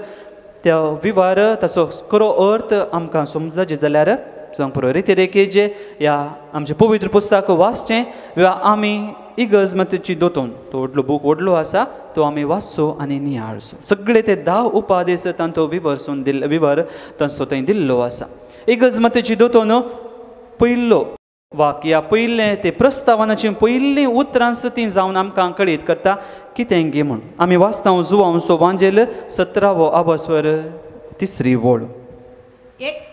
त्या विवार ताचो खरो अर्थ आमकां समजचे जाल्यार जावंक पुरो रितीरेखेचे ह्या आमचें पवित्र पुस्तक वाचचें वा आमी इगर्ज मध्येची दोतोन, तो व्हडलो बूक व्हडलो आसा, तो आमी वाचचो आनी नियाळचो. सगळे ते 10 उपादेश तांचो विवर तांचो थंय दिल्लो आसा. इगर्ज मध्येची दोतोन पयलो वाक्य, पयलें ते प्रस्तावनाचीं पयलीं उतरां ती जावन आमकां कळीत करता कितें गे म्हूण. आमी वाचता जुवांचो वांजेल 17वो आबस्वर 3री वळ.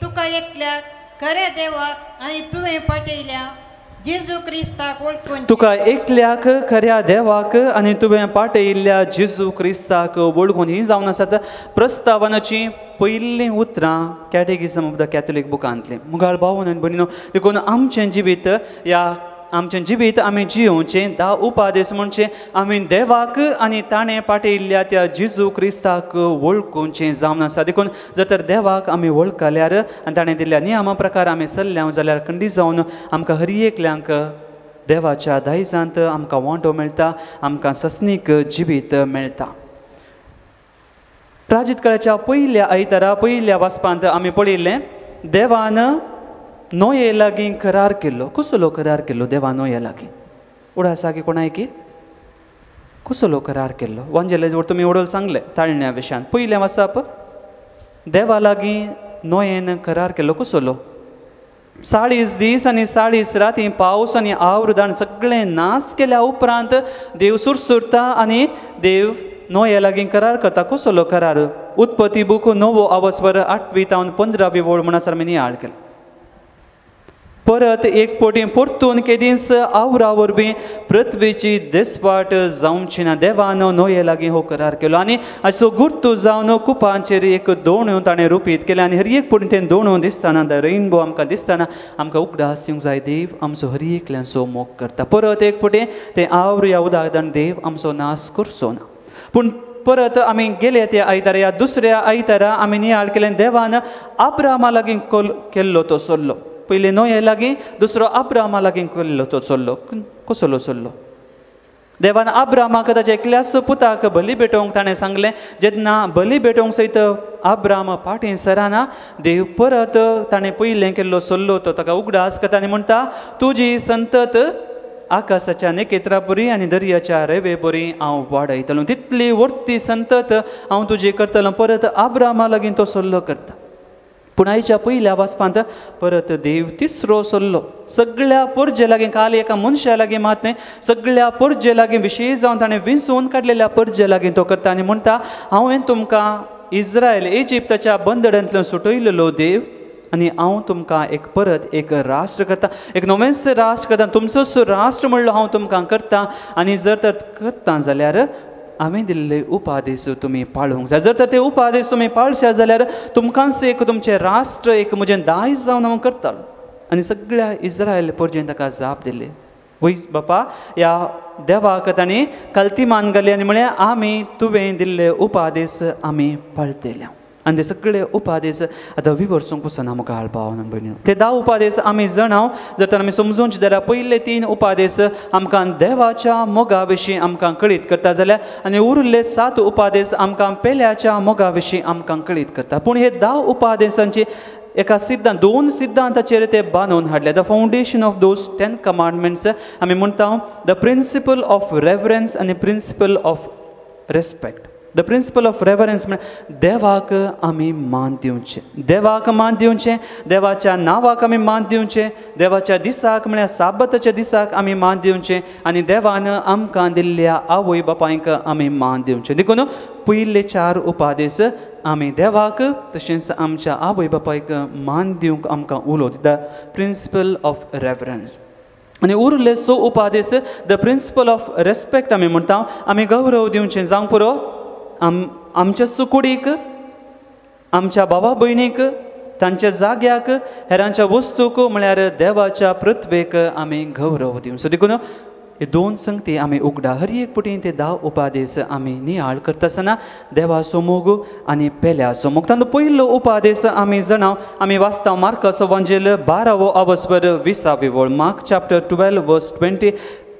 तुका एकल्याक खऱ्या देवाक आनी तुवें पटयल्या जेजू क्रिस्ताक वळखून, तुका एकल्याक खऱ्या देवाक आनी तुवें पाटयिल्ल्या जेजू क्रिस्ताक वळखून. ही जावन आसात प्रस्तावनाचीं पयलीं उतरां कॅटेकिझम ऑफ द कॅथलीक बुकांतलीं. मुगाळ भावन आनी भयणीनो, देखून आमचें जिवीत ह्या आमचें जिवीत आमी जियोवचें 10 उपादेस म्हणचे आमी देवाक आनी ताणें पाठयल्ल्या त्या जेजू क्रिस्ताक वळखुचें जावन आसा देखून जर तर देवाक आमी वळखल्यार आनी ताणें दिल्ल्या नियमा प्रकार आमी चल्ल्या जाल्यार खंडी जावन आमकां हर एकल्यांक देवाच्या दायजांत आमकां वांटो मेळटा आमकां सस्नीक जिवीत मेळटा प्राचीन काळाच्या पयल्या आयतारा पयल्या वाचपांत आमी पळयल्लें देवान नोये लागीं करार केल्लो कसलो करार केल्लो देवान नोये लागीं उडा आसा की कोणाय की कसलो करार केल्लो वांजेले तुमी उडोल सांगले ताळण्या विशयान पयलें वाचप देवा लागीं नोयेन करार केल्लो कसलो 40 दीस आनी 40 राती पावस आनी आवृदान सगळें नाश केल्या उपरांत देव सुरसुरता आनी देव नोये लागीं करार करता कसलो करार उत्पत्ती बूक 9 अवस्वर 8वी तावन 15वी वळ म्हणसर आमी नियाळ केलो परत एक पोटी परतून केदीस आवरा वरवीं पृथ्वीची देसवाट जावची ना देवान नोये लागीं हो करार केलो आनी हाचो गुर्तू जावन कुपांचेर एक दोणो ताणें रुपीत केलें आनी हर एक पोटी तें दोणो दिसतना द रेनबो आमकां दिसतना आमकां उगडास दिवंक जाय देव आमचो हर एकल्यांचो मोग करता परत एक पोटी तें आवर ह्या उदाहरण देव आमचो नाश करचो ना पूण परत आमी गेले त्या आयतारा ह्या दुसऱ्या आयतारा आमी नियाळ केलें देवान अब्रामा लागीं केल्लो तो सल्लो पयलीं नोये लागीं दुसरो अब्रामा लागीं केल्लो तो चल्लो कसलो चल्लो देवान अब्रामाक ताच्या एकल्याच पुताक बली भेटोवंक ताणें सांगलें जेन्ना बली भेटोवंक सयत अब्राम फाटीं सराना देव परत ताणें पयलें केल्लो सल्लो तो ताका उगडास करता आनी म्हणटा तुजी संतत आकाशाच्या नेकेत्रा बरी आनी दर्याच्या रेवे बरी हांव वाडयतलो तितली वर्ती संतत हांव तुजी करतलो परत अब्रामा लागीं तो सल्लो करता पूण आयच्या पयल्या वाचपांत परत देव तिसरो सल्लो सगळ्या परजे लागीं काल एका मनशा लागीं मात न्हय सगळ्या परजे लागीं विशेश जावन ताणें विंचून काडलेल्या परजे लागीं तो करता आनी म्हणटा हांवें तुमकां इस्रायल इजिप्ताच्या बंदड्यांतल्यान सुटयलेलो देव आनी हांव तुमकां परत एक राष्ट्र करता एक नवेंच राष्ट्र करता तुमचोच राष्ट्र म्हणलो हांव तुमकां करता आनी जर तर करता जाल्यार हांवें दिल्ले उपादेश तुमी पाळूंक जाय जर तर ते उपादेश तुमी पाळशे जाल्यार तुमकांच एक तुमचें राष्ट्र एक म्हजें दायज जावन हांव करतालो आनी सगळ्या इस्रायल परजेन ताका जाप दिले वय बापा ह्या देवाक ताणें कल्तीमान घाली आनी म्हळें आमी तुवें दिल्ले उपादेश आमी पाळटले आनी ते सगळे उपादेश आतां विवर्सूंक वचना मुखार भावना भयणी ते 10 उपादेश आमी जाणाव जर तर आमी समजूंचे जाल्यार पयले 3 उपादेश आमकां देवाच्या मोगा विशीं आमकां कळीत करता जाल्यार आनी उरिल्ले 7 उपादेश आमकां पेल्याच्या मोगा विशीं आमकां कळीत करता पूण हे 10 उपादेशांची एका सिद्धांत 2 सिद्धांताचेर ते बांदून हाडले the foundation of those 10 commandments आमी म्हणटा द प्रिंसिपल ऑफ रेवरन्स आनी principle of respect the principle of reverence म्हळ्यार देवाक आमी मान दिवचें देवाक मान दिवचें देवाच्या नांवाक आमी मान दिवचें देवाच्या दिसाक म्हळ्यार साबताच्या दिसाक आमी मान दिवचें आनी देवान आमकां दिल्ल्या आवय बापायक आमी मान दिवचें देखून पयले 4 उपादेश आमी देवाक तशेंच आमच्या आवय बापायक मान दिवंक आमकां उलो द प्रिंसिपल ऑफ रेवरन्स आनी उरले 6 उपादेश द प्रिंसिपल ऑफ रेस्पेक्ट आमी म्हणटा आमी गौरव दिवचें जावंक पुरो आमच्या सुकुडीक आमच्या भावा भयणीक तांच्या जाग्याक हेरांच्या वस्तूक म्हळ्यार देवाच्या पृथ्वेक आमी गौरव दिवं सो देखून हे 2 संगती आमी उगडा हर एक पुटी ते 10 उपादेश आमी नियाळ करता आसतना देवाचो मोग आनी पेल्याचो मोग तांचो पयलो उपादेश आमी जाणाव आमी वाचता मार्काचो एवांजेल 12वो अवस्वर 20वी वळ मार्क चॅप्टर 12 वर्स 20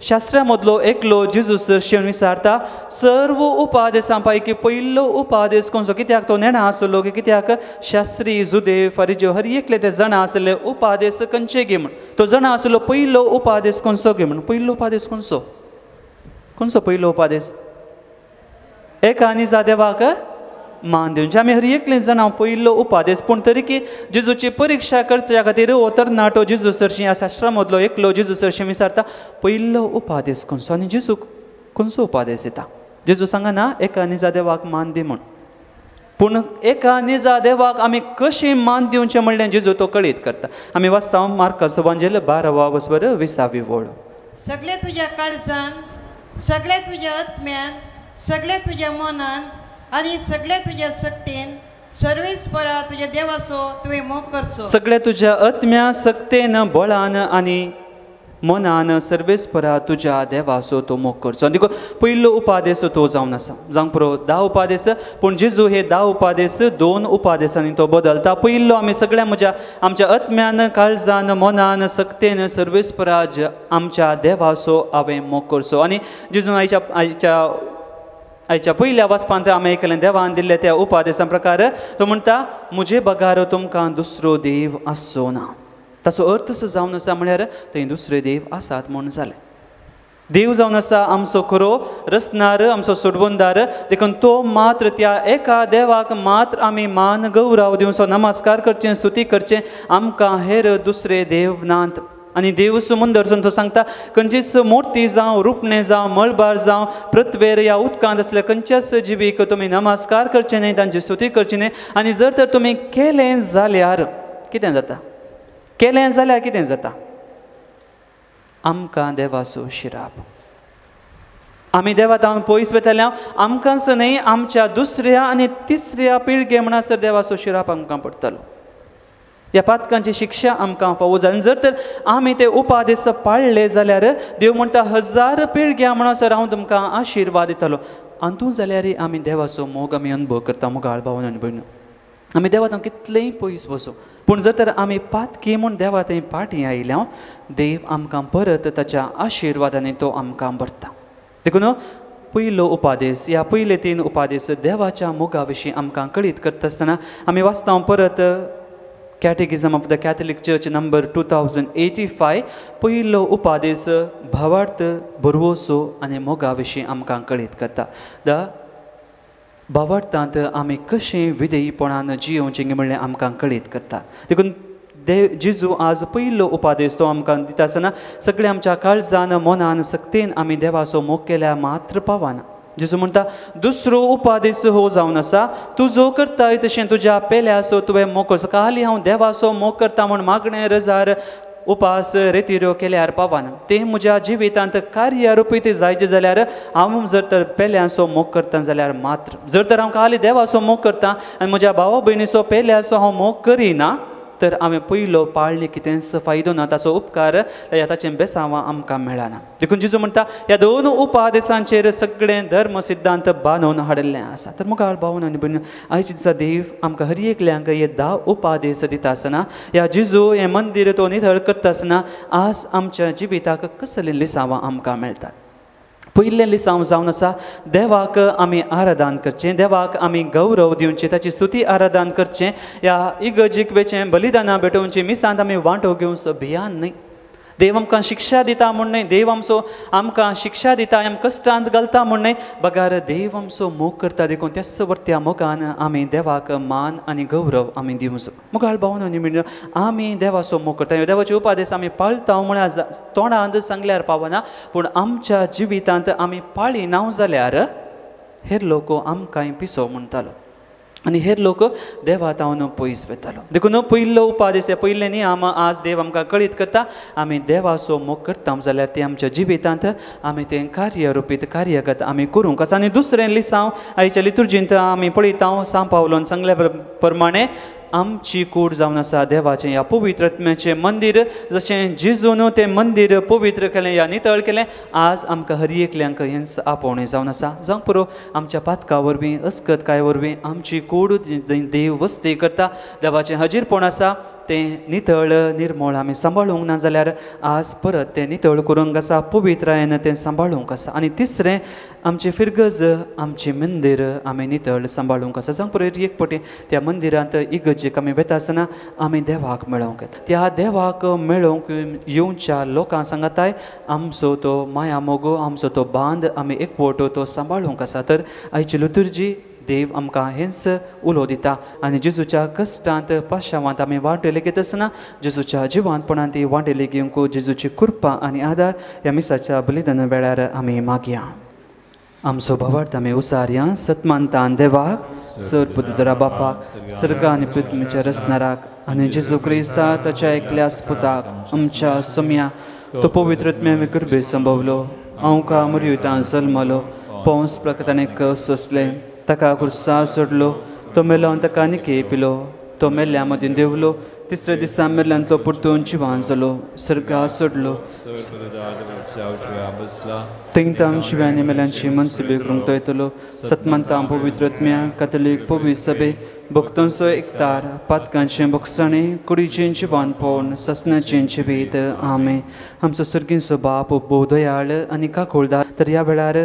शास्त्रा मदलो एकलो जेजूस शिवन विचारता सर्व उपादेशां पैकी पयलो उपादेश खंयचो कित्याक तो नेणा आसलो की कित्याक शास्त्री जुदे फरिज्यो हर एकले ते जाणा आसले उपादेश खंयचे घे म्हण तो जाणा आसलो पयलो उपादेश खंयचो घे म्हण पयलो उपादेश खंयचो पयलो उपादेश एका आनी जा देवाक मान दिवचें आमी हर एकले जाणां पयलो उपादेश पूण तरी की जेजूची परिक्षा करच्या खातीर ओतर नाटो जेजू सरशी ह्या शास्त्रा मदलो एकलो जेजू सरशी विचारता पयलो उपादेश खंयचो आनी जेजू खंयचो उपादेश येता जेजू सांगना एका निजा देवाक मान दी म्हण पूण एका निजा देवाक आमी कशें मान दिवचें म्हणलें जेजू तो कळीत करता आमी वाचता मार्काचो एवांजेल 12वा अवस्वर 20वी वळ सगळे तुज्या काळजान सगळे तुज्या आत्म्यान सगळे तुज्या मनान आनी सगळे तुज्या सक्तीन सर्वेस्परा तुज्या देवाचो तुवें मोग करचो सगळे तुज्या आत्म्या सक्तेन बळान आनी मनान सर्वेस्परा तुज्या देवाचो तो मोग करचो देखो पयलो उपादेश तो जावन आसा जावंक पुरो 10 उपादेश पूण जेजू हे 10 उपादेश 2 उपादेशांनी तो बदलता पयलो आमी सगळ्या आमच्या आत्म्यान काळजान मनान सक्तेन सर्वेस्परा आमच्या देवाचो हांवें मोग करचो आनी जेजून आयच्या पयल्या वाचपांत आमी आयकलें देवान दिल्ल्या त्या उपादेशां प्रकार तो म्हणटा मुजे बगार तुमकां दुसरो देव आसचो ना ताचो अर्थ जावन आसा म्हळ्यार थंय दुसरे देव आसात म्हूण जालें देव जावन आसा आमचो खरो रचणार आमचो सोडवणदार देखून तो मात्र त्या एका देवाक मात्र आमी मान गौरव दिवचो नमस्कार करचें स्तुती करचें आमकां हेर दुसरे देव नात आनी देव सुंदर तो सांगता खंयचीच मोठी जावं रुपणें जावं मळबार जावं पृथ्वेर ह्या उदकांत असल्या खंयच्याच जिवीक तुमी नमस्कार करचे न्हय तांची स्तुती करची न्हय आनी जर तर तुमी केलें जाल्यार कितें जाता केलें जाल्यार कितें जाता आमकां देवाचो शिराप आमी देवा तावन पयस वेताल्या आमकांच न्हय आमच्या दुसऱ्या आनी तिसऱ्या पिळगे म्हणसर देवाचो शिराप आमकां पडटलो ह्या पातकांची शिक्षा आमकां फावो जाली जर तर आमी ते उपादेश पाळले जाल्यार देव म्हणटा 1000 पिळग्या म्हणसर हांव तुमकां आशिर्वाद दितलो आंतू जाल्यार आमी देवाचो मोग आमी अनुभव करता मोगाळ भावन अनुभव आमी देवा तावन कितलेंय पयस वचो पूण जर तर आमी पातकी म्हूण देवा थंय पाटी आयल्या देव आमकां परत ताच्या आशिर्वादांनी तो आमकां भरता देखून पयलो उपादेश ह्या पयले 3 उपादेश देवाच्या मोगा विशीं आमकां कळीत करता आसतना आमी वाचता परत Catechism of the Catholic Church number 2085 पयलो उपादेश भावार्थ बरवोसो आनी मोगा विशीं आमकां कळीत करता भावार्थांत आमी कशें विधेयपणान जियोवचें म्हणलें आमकां कळीत करता देखून जेजू आज पयलो उपादेश तो आमकां दिता आसतना सगळें आमच्या काळजान मनान सक्तेन आमी देवाचो मोग केल्यार मात्र पावना जेजू म्हणटा दुसरो उपादेश हो जावन आसा तूं जो करताय तशें तुज्या पेल्याचो तुवें मोग करचो खाली हांव देवाचो मोग करता म्हूण मागणें रजार उपास रेतिऱ्यो केल्यार पावना तें म्हज्या जिवितांत कार्य रुपीत जायचें जाल्यार हांव जर तर पेल्याचो मोग करता जाल्यार मात्र जर तर हांव खाली देवाचो मोग करता आनी म्हज्या भावा भयणीचो पेल्याचो हांव मोग करिना तर हांवें पयलो पाळ्ळें कितेंच फायदो ना ताचो उपकार ताचें बेसांवां आमकां मेळना देखून जेजू म्हणटा ह्या 2 उपादेशांचेर सगळें धर्म सिद्धांत बांदून हाडिल्लें आसा तर मुखार भावन आनी भयण आयच्या दिसा देव आमकां हर एकल्यांक हे 10 उपादेश दिता आसतना ह्या जेजू हें मंदीर तो नितळ करता आसतना आज आमच्या जिविताक कसलीं लिसांवां आमकां मेळटात पयलें लिसांव जावन आसा देवाक आमी आराधन करचें देवाक आमी गौरव दिवचें ताची स्तुती आराधन करचें ह्या इगर्जेक वेचें बलिदानां भेटोवचीं मिसांत आमी वांटो घेवचो भियान न्हय देव आमकां शिक्षा दिता म्हूण न्हय देव आमकां शिक्षा दिता आमी कश्टांत घालता म्हूण न्हय बगार देव आमचो मोग करता देखून त्याच वर्त्या मोगान आमी देवाक मान आनी गौरव आमी दिवचो मुखार भावन आनी म्हणून आमी देवाचो मोग करता देवाचे उपादेश आमी पाळटा म्हण तोंडांत सांगल्यार पावना पूण आमच्या जिवितांत आमी पाळिना जाल्यार हेर लोक आमकां पिसो म्हणटालो आनी हेर लोक देवा तावन पयस वेतालो देखून पयलो उपादेश पयले नियम आज देव आमकां कळीत करता आमी देवाचो मोग करता जाल्यार ते आमच्या जिवितांत आमी तें कार्य रुपीत कार्यगत आमी करूंक आसा आनी दुसरें लिसांव आयच्या लितुर्जींत आमी पळयता सांग पावलोन सांगल्या प्रमाणे आमची कूड जावन आसा देवाचें ह्या पवित्र आत्म्याचें मंदीर जशें जेजून तें मंदीर पवित्र केलें या नितळ केलें आज आमकां हर एकल्यांक हेंच आपोवणें जावन आसा जावं पुरो आमच्या पातका वरवीं अस्कतकाय वरवीं आमची कूड देव वस्ती करता देवाचें हजीरपण आसा तें नितळ निर्मळ आमी सांबाळूंक ना जाल्यार आज परत तें नितळ करूंक आसा पवित्रायेन तें सांबाळूंक आसा आनी तिसरें आमची फिरगज आमची मंदीर आमी नितळ सांबाळूंक आसा जावं पुरो एक पटी त्या मंदिरांत इगर्जेक आमी वेता आसतना आमी देवाक मेळोवंक येता त्या देवाक मेळोवंक येवच्या लोकां सांगाताय आमचो तो माया मोगो आमचो तो बांद आमी एकवट तो सांबाळूंक आसा तर आयची लितुर्जी देव आमकां हेंच उलो दिता आनी जेजूच्या कश्टांत पाशावांत आमी वांटेले घेत आसतना जेजूच्या जिवांतपणांत ती वांटेली घेवंक जेजूची कृपा आनी आदार ह्या मिसाच्या बलिदाना वेळार आमी मागया आमचो भावार्थ आमी उसारया सतमानतान देवाक सर्वपुत्र बापाक सर्ग आनी पृथ्वीच्या रचणाराक आनी जेजू क्रिस्ता ताच्या एकल्या पुताक आमच्या सोम्या तो पवित्र आत्म्यान कृपे संभवलो हांव मरयुतां जल्मलो पौंस प्रकताणेक सोंसलें ताका कुर्सा सोडलो तो मेलो ताका निके पिलो तो मेल्ल्या मदीं देवलो तिसऱ्या दिसा मेल्ल्यांतलो परतून जिवान जालो सर्गा सोडलो तेंगतां शिव्यांनी मेल्ल्यांची मनसुबे करूंक तो येतलो सतमंतां पवित्रत्म्या कॅथोलीक पवित्र सभे भक्तांचो एकतार पातकांचें भोगसाणें कुडीचें जिवान पोवन ससनाचें जिवीत आमे आमचो सर्गींचो बाप बोधयाळ आनी काकोळदार तर ह्या वेळार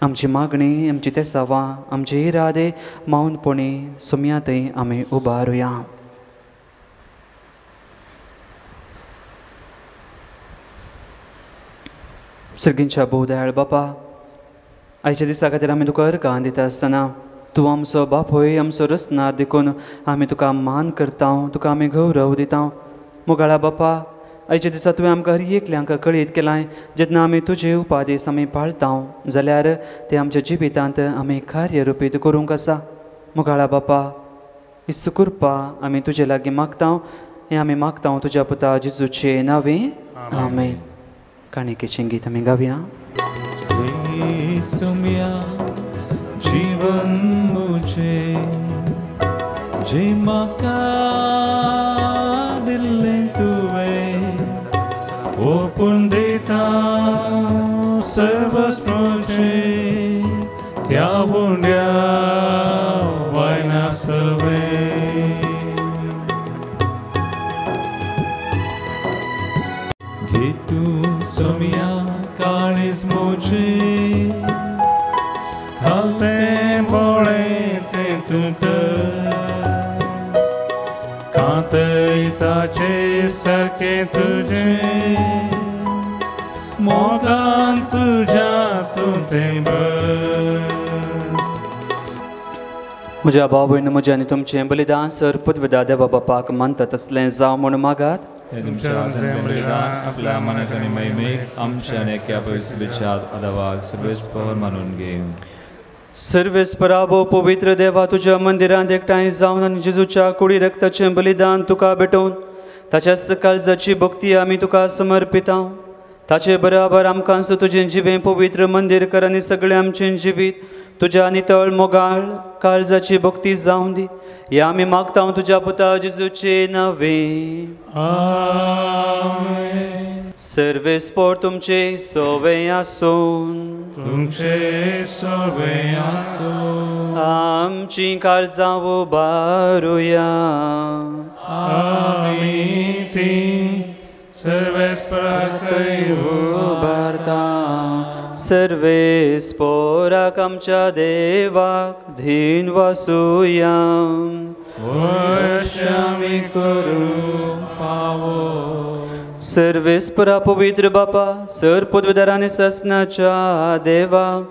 आमची मागणी आमची तेसावां आमचे इरादे माऊनपणी सुमयातय आमी उबारुया. सर्गींच्या बोधयाळ बापा आयच्या दिसा खातीर आमी तुका अर्गां दिता आसतना तूं आमचो बाप होय आमचो रसनार देखून आमी तुका मान करता तुका आमी गौरव दिता. मुगाळा बापा आयच्या दिसा तुवें आमकां हर एकल्यांक कळीत केलां जेन्ना आमी तुजे उपादेश आमी पाळटा जाल्यार ते आमच्या जिवितांत आमी कार्यरुपीत करूंक आसा. मुगाळा बापा इस्सू कृपा आमी तुजे लागीं मागता हें आमी मागता तुज्या पुता जेजूचे नांवें आमेन. काणिकेचें गीत आमी गावया. जीवन मुझे जे म्हाका दिल्लें तुवें ओपून दिता सर्वस्वचें ह्या उंड्या वायना सवें घे तूं सोम्या काळीज मुझे घालतें बोळें तें तुका कांतय ताचेर सारकें तुजें मोगान तुज्या तूं तें भर. म्हज्या भाव भयण म्हजें आनी तुमचें बलिदान सर पदवेदा देवा बापाक मानता तसलें जावं म्हूण मागात. आपल्या मनाक आनी मैमेक आमच्या आनी एका पयसुबेच्यात आदावाक सर्वेस्पर मानून घे. सर्वेस्पराबो पवित्र देवा तुज्या मंदिरांत एकठांय जावन आनी जेजूच्या कुडी रक्ताचें बलिदान तुका भेटोवन ताच्याच काळजाची भक्ती आमी तुका समर्पिता. ताचे बराबर आमकां तुजें जिवें पवित्र मंदीर कर आनी सगळें आमचें जिवीत तुज्या नितळ मोगाळ काळजाची भक्ती जावं दी. हें आमी मागता तुज्या पुता जेजूचे नांवें आमेन. सर्वेस्पोर तुमचे सोवें आसून तुमचे सोबे आसूं आमची काळजां उबारुया. आमी ती सर्वेस्परातय उबारता सर्वेस्पोराक आमच्या देवाक धीन वासुया. वर्ष आमी करूं फावो सर्वेस्परा पवित्र बापा सर पदवेदारांनी ससनाच्या देवा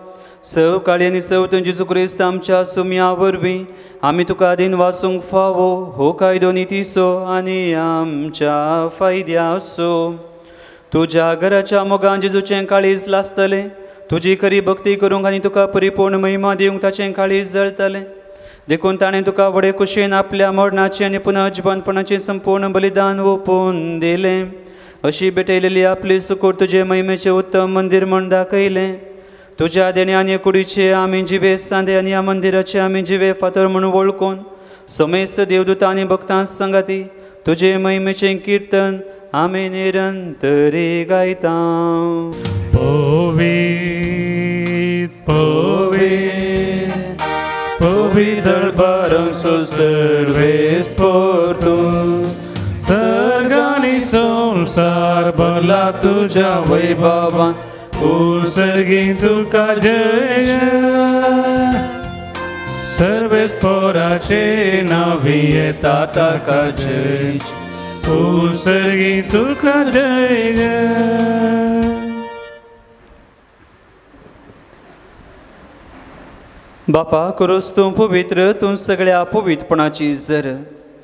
सव काळी आनी सवत जेजू क्रिस्त आमच्या सुमया वरवीं आमी तुका दिन वासूंक फावो हो कायदो नितीसो आनी आमच्या फायद्याचो. तुज्या घराच्या मोगान जेजूचें काळीज लासतलें तुजी खरी भक्ती करूंक आनी तुका परिपूर्ण महिमा दिवंक ताचें काळीज जळटलें. देखून ताणें तुका व्हडे कुशेन आपल्या मरणाचें आनी पुनर्जिवंतपणाचें संपूर्ण बलिदान ओपून दिलें. अशी भेटयलेली आपली सुकूर तुजे महिमेचें उत्तम मंदीर म्हूण दाखयलें. तुज्या देणे आनी कुडीचे आमी जिवे सांदे आनी ह्या मंदिराचे आमी जिवे फातर म्हणून वळखून समेस्त देवदूतां आनी भक्तां संगाती तुजे महिमेचें कीर्तन आमी निरंतरी गायता. पवित्र दरबारांचो सर्वेस्पोर तूं सर्गांनी संसार भरला तुज्या वैभवान सर्गी तुका जय सर्वेस्पोराचे नावी येता ताका जय सर्गी तुका जय. बापा करोस तूं पवित्र तूं सगळ्या पवित्रपणाची जर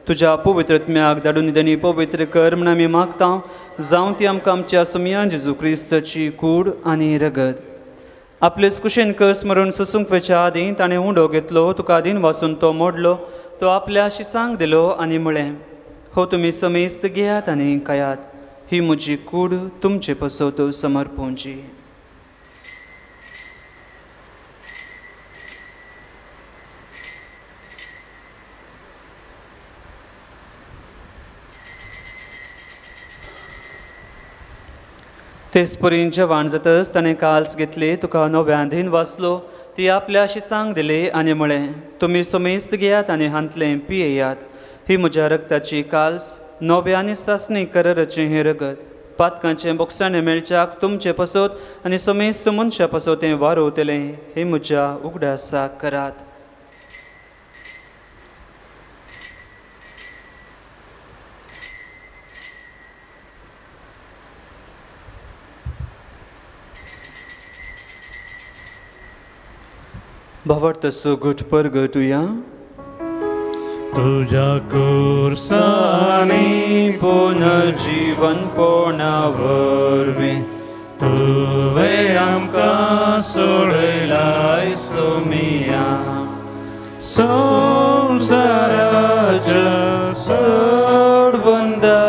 तुज्या पवित्रत्म्याक धाडून निधनी पवित्र कर म्हण आमी मागता. जावं ती आमकां आमच्या सुमयान जेजू क्रिस्ताची कूड आनी रगत आपलेच कुशेन कस मरून सुसूंक वेच्या आदीं ताणें उंडो घेतलो तुका दिन वाचून तो मोडलो तो आपल्या शिसांक दिलो आनी म्हळें हो तुमी समेस्त घेयात आनी खायात ही म्हजी कूड तुमचे पसोत समर्पोवची. तेच परीन जेवण जातच ताणें काल्स घेतली तुका नव्यान वाचलो ती आपल्याशी सांग दिली आनी म्हळें तुमी समेस्त घेयात आनी हांतलें पियेयात ही म्हज्या रगताची काल्स नव्यानी सासणी कररचें हें रगत पातकांचें बोक्साणें मेळच्याक तुमचें पसोत आनी समेस्त मनशां पसोतें वारोवतलें हे म्हज्या उगडासाक करात. भावार्थसो घुटपर घटुया. तुझ्या कुर्सानी पुनर्जीवन पोरणावरवी तुवें आमकां सोडलाय सोमिया संवसाराच्या सोडवंदारा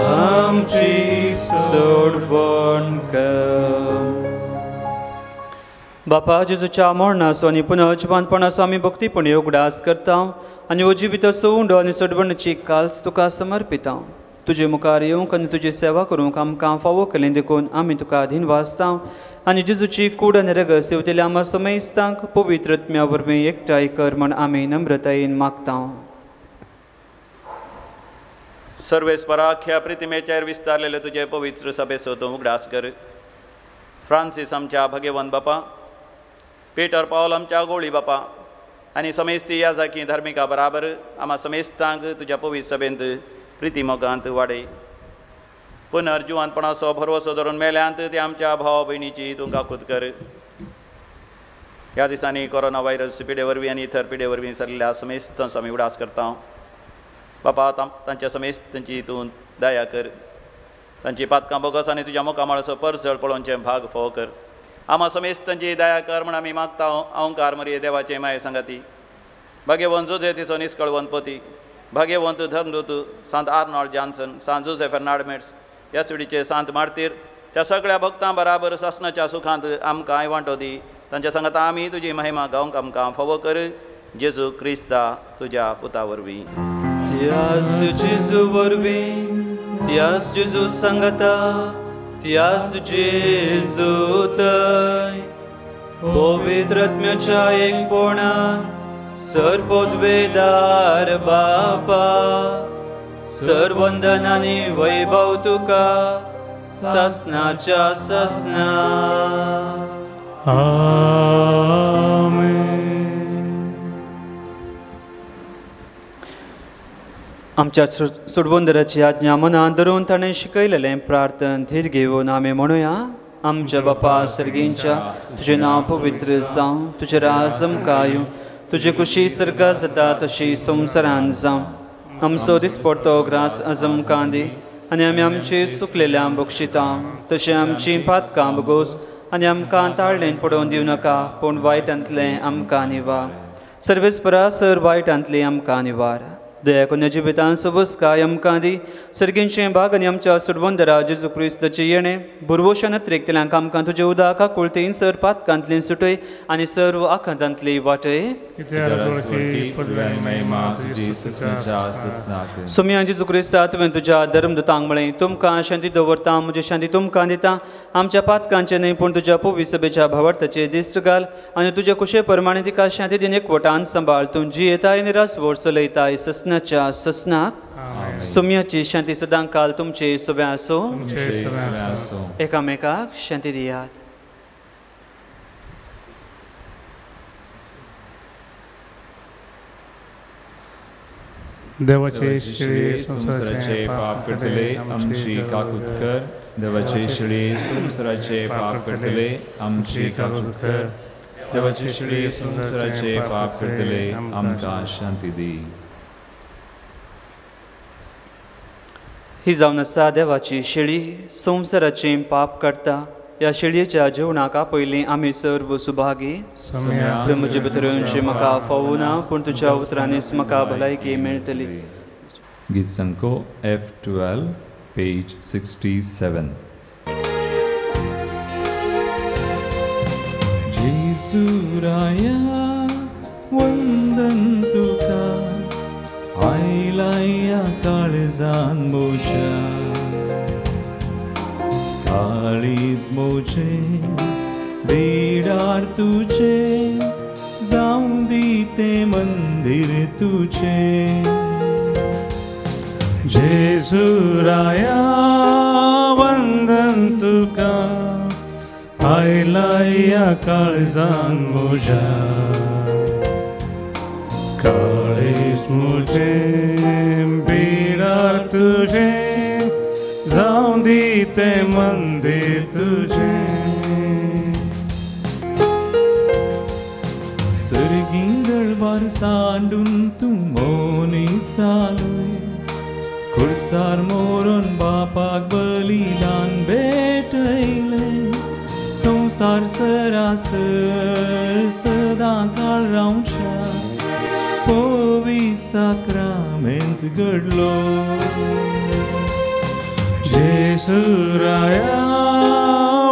आमची सोडवण कर. बापा जेजूच्या मरणाचो आनी पुनर्जीवनपणाचो आमी भक्तीपणी उगडास करता आनी अजिबित सवंड आनी सडबणाची काल्स तुका समर्पिता. तुजे मुखार येवंक आनी तुजी सेवा करूंक आमकां फावो केलें देखून आमी तुका धीन वाजता आनी जेजूची कूड आनी रगत सेवतेल्या आमकां समेस्तांक पवित्र आत्म्या वरवीं एकठांय कर म्हण आमी नम्रतायेन मागता. सर्वेस्पराख्या प्रितिमेचेर विस्तारलेले तुजे पवित्र सभेचो तूं उगडास कर. फ्रांसीस आमच्या भगेवन बापा, पीटर पावल आमच्या गोळी बापा आनी समेस्ती ह्या जाकी धार्मिका बराबर आम्हा समेस्तांक तुज्या पवित्र सभेंत प्रिती मोगांत वाडय. पुनर्जीवनपणाचो भरवसो धरून मेल्यांत ते आमच्या भाव भयणीची तूं काकूत कर. ह्या दिसांनी कोरोना व्हायरस पिडे वरवीं आनी इतर पिडे वरवीं सरलेल्या समेस्तांचो आमी उडास करता. बापा तांच्या समेस्तांची तूं दया कर. तांची पातकां बोगस आनी तुज्या मोकामाळाचो परसळ पळोवनचे भाग फोव कर. आम्हा समेस्तांची दया कर म्हण आमी मागता. अवंकार मरिये देवाचे माये सांगाती, भाग्यवंत जोजेतीचो निश्कळवंत पती, भाग्यवंत धर्मदूत सांत आर्नॉल्ड जॉन्सन, सांत जोसेफ फेर्नांडीस, ह्या सुडीचे सांत मार्तीर, त्या सगळ्या भक्तां बराबर सासणाच्या सुखांत आमकां वांटो दी. तांच्या सांगाता आमी तुजी महिमा गावंक आमकां फावो कर. जेजू क्रिस्ता तुज्या पुता वरवीं. त्यास जेजू वरवीं, त्यास जेजू सांगता, त्यास जेजू थंय पवित्र आत्म्याच्या एकपणान सर्वोद्वेदार बापा सर्वंदन आनी वैभव तुका सासणाच्या सासणा. आमेन. आमच्या सुडबंदराची आज्ञा मनात धरून ताणें शिकयलेलें प्रार्थन धीर घेवन आमी म्हणुया. आमच्या बापा सर्गींच्या तुजें नांव पवित्र जावं, तुजें राज आमकां येवं, तुजी खुशी सर्गा जाता तशी संवसारांत जावं. आमचो दिसपडटो ग्रास आज आमकां दी आनी आमी आमची सुकलेल्यांक बक्षिता तशें आमची पातकां बगोस आनी आमकां ताळणेन पडोवन दिवं नाका पूण वायटांतलें आमकां निवार. सर्वेस्परा सर वायटांतली आमकां निवार. दया करून जिबितान सबस्काय आमकां दी. सर्गींचें भाग आनी आमच्या सुडबंदरा जेजू क्रिस्ताचे येणें बुरवोशान त्रेकतल्यांक आमकां तुजे उदका कुळतेन सर पातकांतली सुटय आनी सर्व आखांतांतली वाटय. सोम्या जेजू क्रिस्ता तुवें तुज्या धर्मदूतांक म्हळें तुमकां शांती दवरता, म्हजी शांती तुमकां दिता. आमच्या पातकांचे न्हय पूण तुज्या पवित्र सभेच्या भावार्थाचे दिश्ट घाल आनी तुजे कुशे प्रमाणे तिका शांती दिन एकवटान सांबाळ. तूं जी येताय आनी रासवड चलयताय ससनाच्या ससनाक. सोम्याची शांती सदां काल तुमचे सोबे आसो. एकामेकाक शांती दियात. देवाचे श्री संवसाराचे पाप करतले आमची काकूत कर. देवाचे श्री संवसाराचे पाप करतले आमची काकूत कर. देवाचे श्री संवसाराचे पाप करतले आमकां शांती दी. ही जावन आसा देवाची शेळी संवसाराचें पाप करता. ह्या शेळयेच्या जेवणाका पयलीं आमी सर्व सुभागी. तुवें म्हजे भितरूनची म्हाका फावो ना पूण तुज्या उतरांनीच म्हाका भलायकी मेळटली. गीत संको F12 पेज 67. जेसुराया वंदन तुका आयला या काळजान मोच्या. काळीज मोचे बिडार तुझे जाऊं दी ते मंदिर तुझे जेजुराया वंदन तुका आयला या काळजान म्हज्या काळीज मुझे बिडार तुझे जाऊं दी ते मंदिर तुझे सर्गिंगळ बार सांडून तूं मोनी सालोय खुर्सार मोरून बापाक बलिदान भेटयले संसार सरासर सदां काळ रावच्या पोवी साक्रामेंत घडलो जेजुराया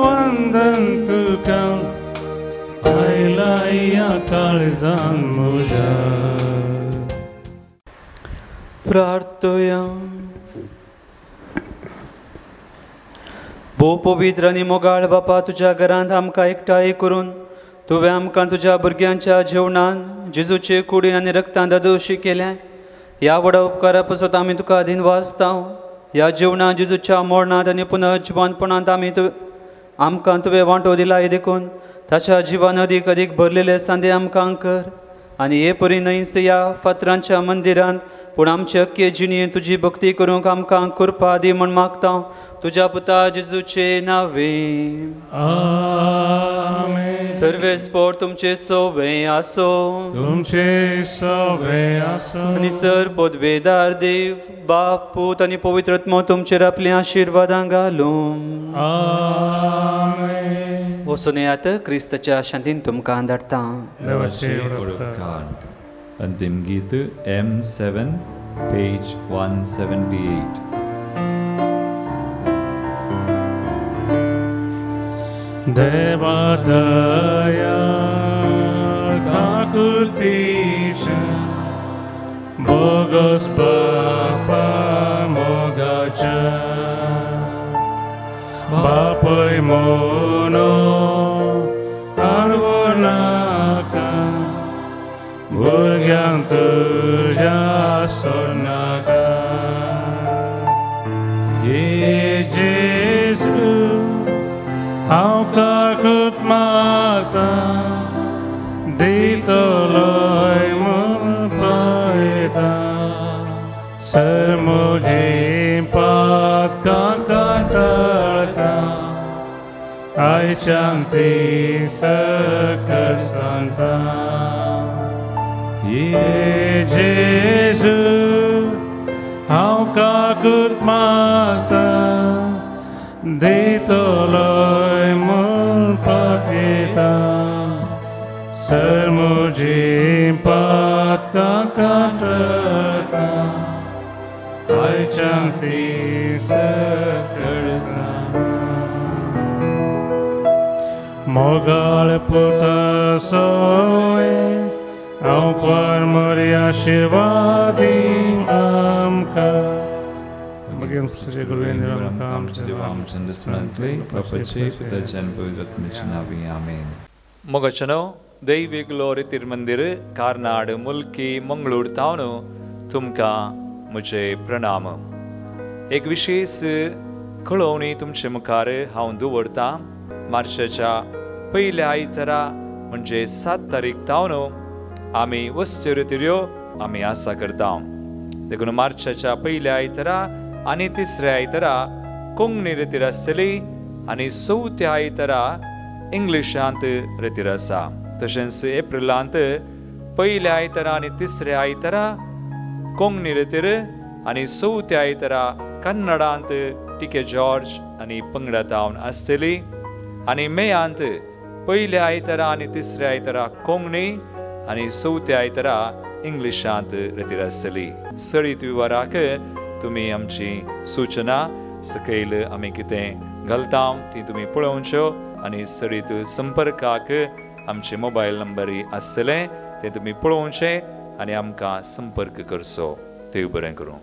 वंदन तुका आयला या काळजान म्हज्या प्रार्थया भोव पवित्र आनी मोगाळ बापा तुज्या घरांत आमकां एकठांय करून तुवें आमकां तुज्या भुरग्यांच्या जेवणान जेजूचे कुडीन आनी रक्तान दादोशी केल्या ह्या व्हडा उपकारा पासत आमी तुका अधीन वाचता ह्या जेवणान जेजूच्या मरणांत आनी पुनर्जिवनपणांत आमकां तुवें वांटो दिला हे देखून ताच्या जिवान अदीक अदीक भरलेले सांदे आमकां कर आनी हे परी न्हयस ह्या फातरांच्या मंदिरांत पूण आमचे अख्खे जिणेंत तुजी भक्ती करूंक आमकां कृपा दी म्हण मागता तुज्या पुता जेजूचे नांवे आमेन सर्वेस्पोर तुमचे सोबे आसो तुमचे सोबे आसो आनी सर पोदवेदार देव बाप पूत आनी पवित्र आत्मो तुमचेर आपले आशिर्वादां घालूं आमेन वचून येयात क्रिस्ताच्या शांतीन तुमकां धाडटा देवाचे अंतिम गीत M7 page 178 देवा दया काकुतीच्या बोगस बापा मोगाच्या बापय मोनो आडवो नाका भुरग्यांक तुज्या सोडनाका ये जेजू हांव काकूत मागता दितलोय म्हूण पळयता सर म्हजी पातकां काटाळटा आयच्यान ती सकट सांगता ये जेजू हांव काकूत मागता दितलोय म्हूण पातयता सर म्हजी पातकां काटाळटा आयच्यान ती सकट सांगता मोगाळ पुता सोय हांव परमरी आशिर्वादी आमकां मागीर तुजे गुरुवेन आमकां आमच्या आमच्या स्मरणले प्रपंचे पिताच्या आनी पवित्र आत्म्याच्या नांवी आमेन मोगाचनो दैविक रितीर मंदिर कार्नाड मुल्की मंगळूर तावन तुमकां म्हजे प्रणाम एक विशेष कळोवणी तुमचे मुखार हांव दवरतां मार्चाच्या पयल्या आयतारा म्हणजे 7 तारीख तावन आमी वस्त्यो रितीऱ्यो आमी आसा करता देखून मार्चाच्या पयल्या आयतारा आनी तिसऱ्या आयतारा कोंकणी रितीर आसतली आनी 4थ्या आयतारा इंग्लिशांत रितीर आसा तशेंच एप्रिलांत पयल्या आयतारा आनी तिसऱ्या आयतारा कोंकणी रितीर आनी 4थ्या आयतारा कन्नडांत टिके जॉर्ज आनी पंगडा तावन आसतली आनी मेयांत पयल्या आयतारा आनी तिसऱ्या आयतारा कोंकणी आनी 4थ्या आयतारा इंग्लिशांत रितीर आसतली सळीत विवराक तुमी आमची सूचना सकयल आमी कितें घालता ती तुमी पळोवच्यो आनी सळीत संपर्काक आमचे मोबायल नंबरूय आसतले ते तुमी पळोवचे आनी आमकां संपर्क करचो देव बरें करूं.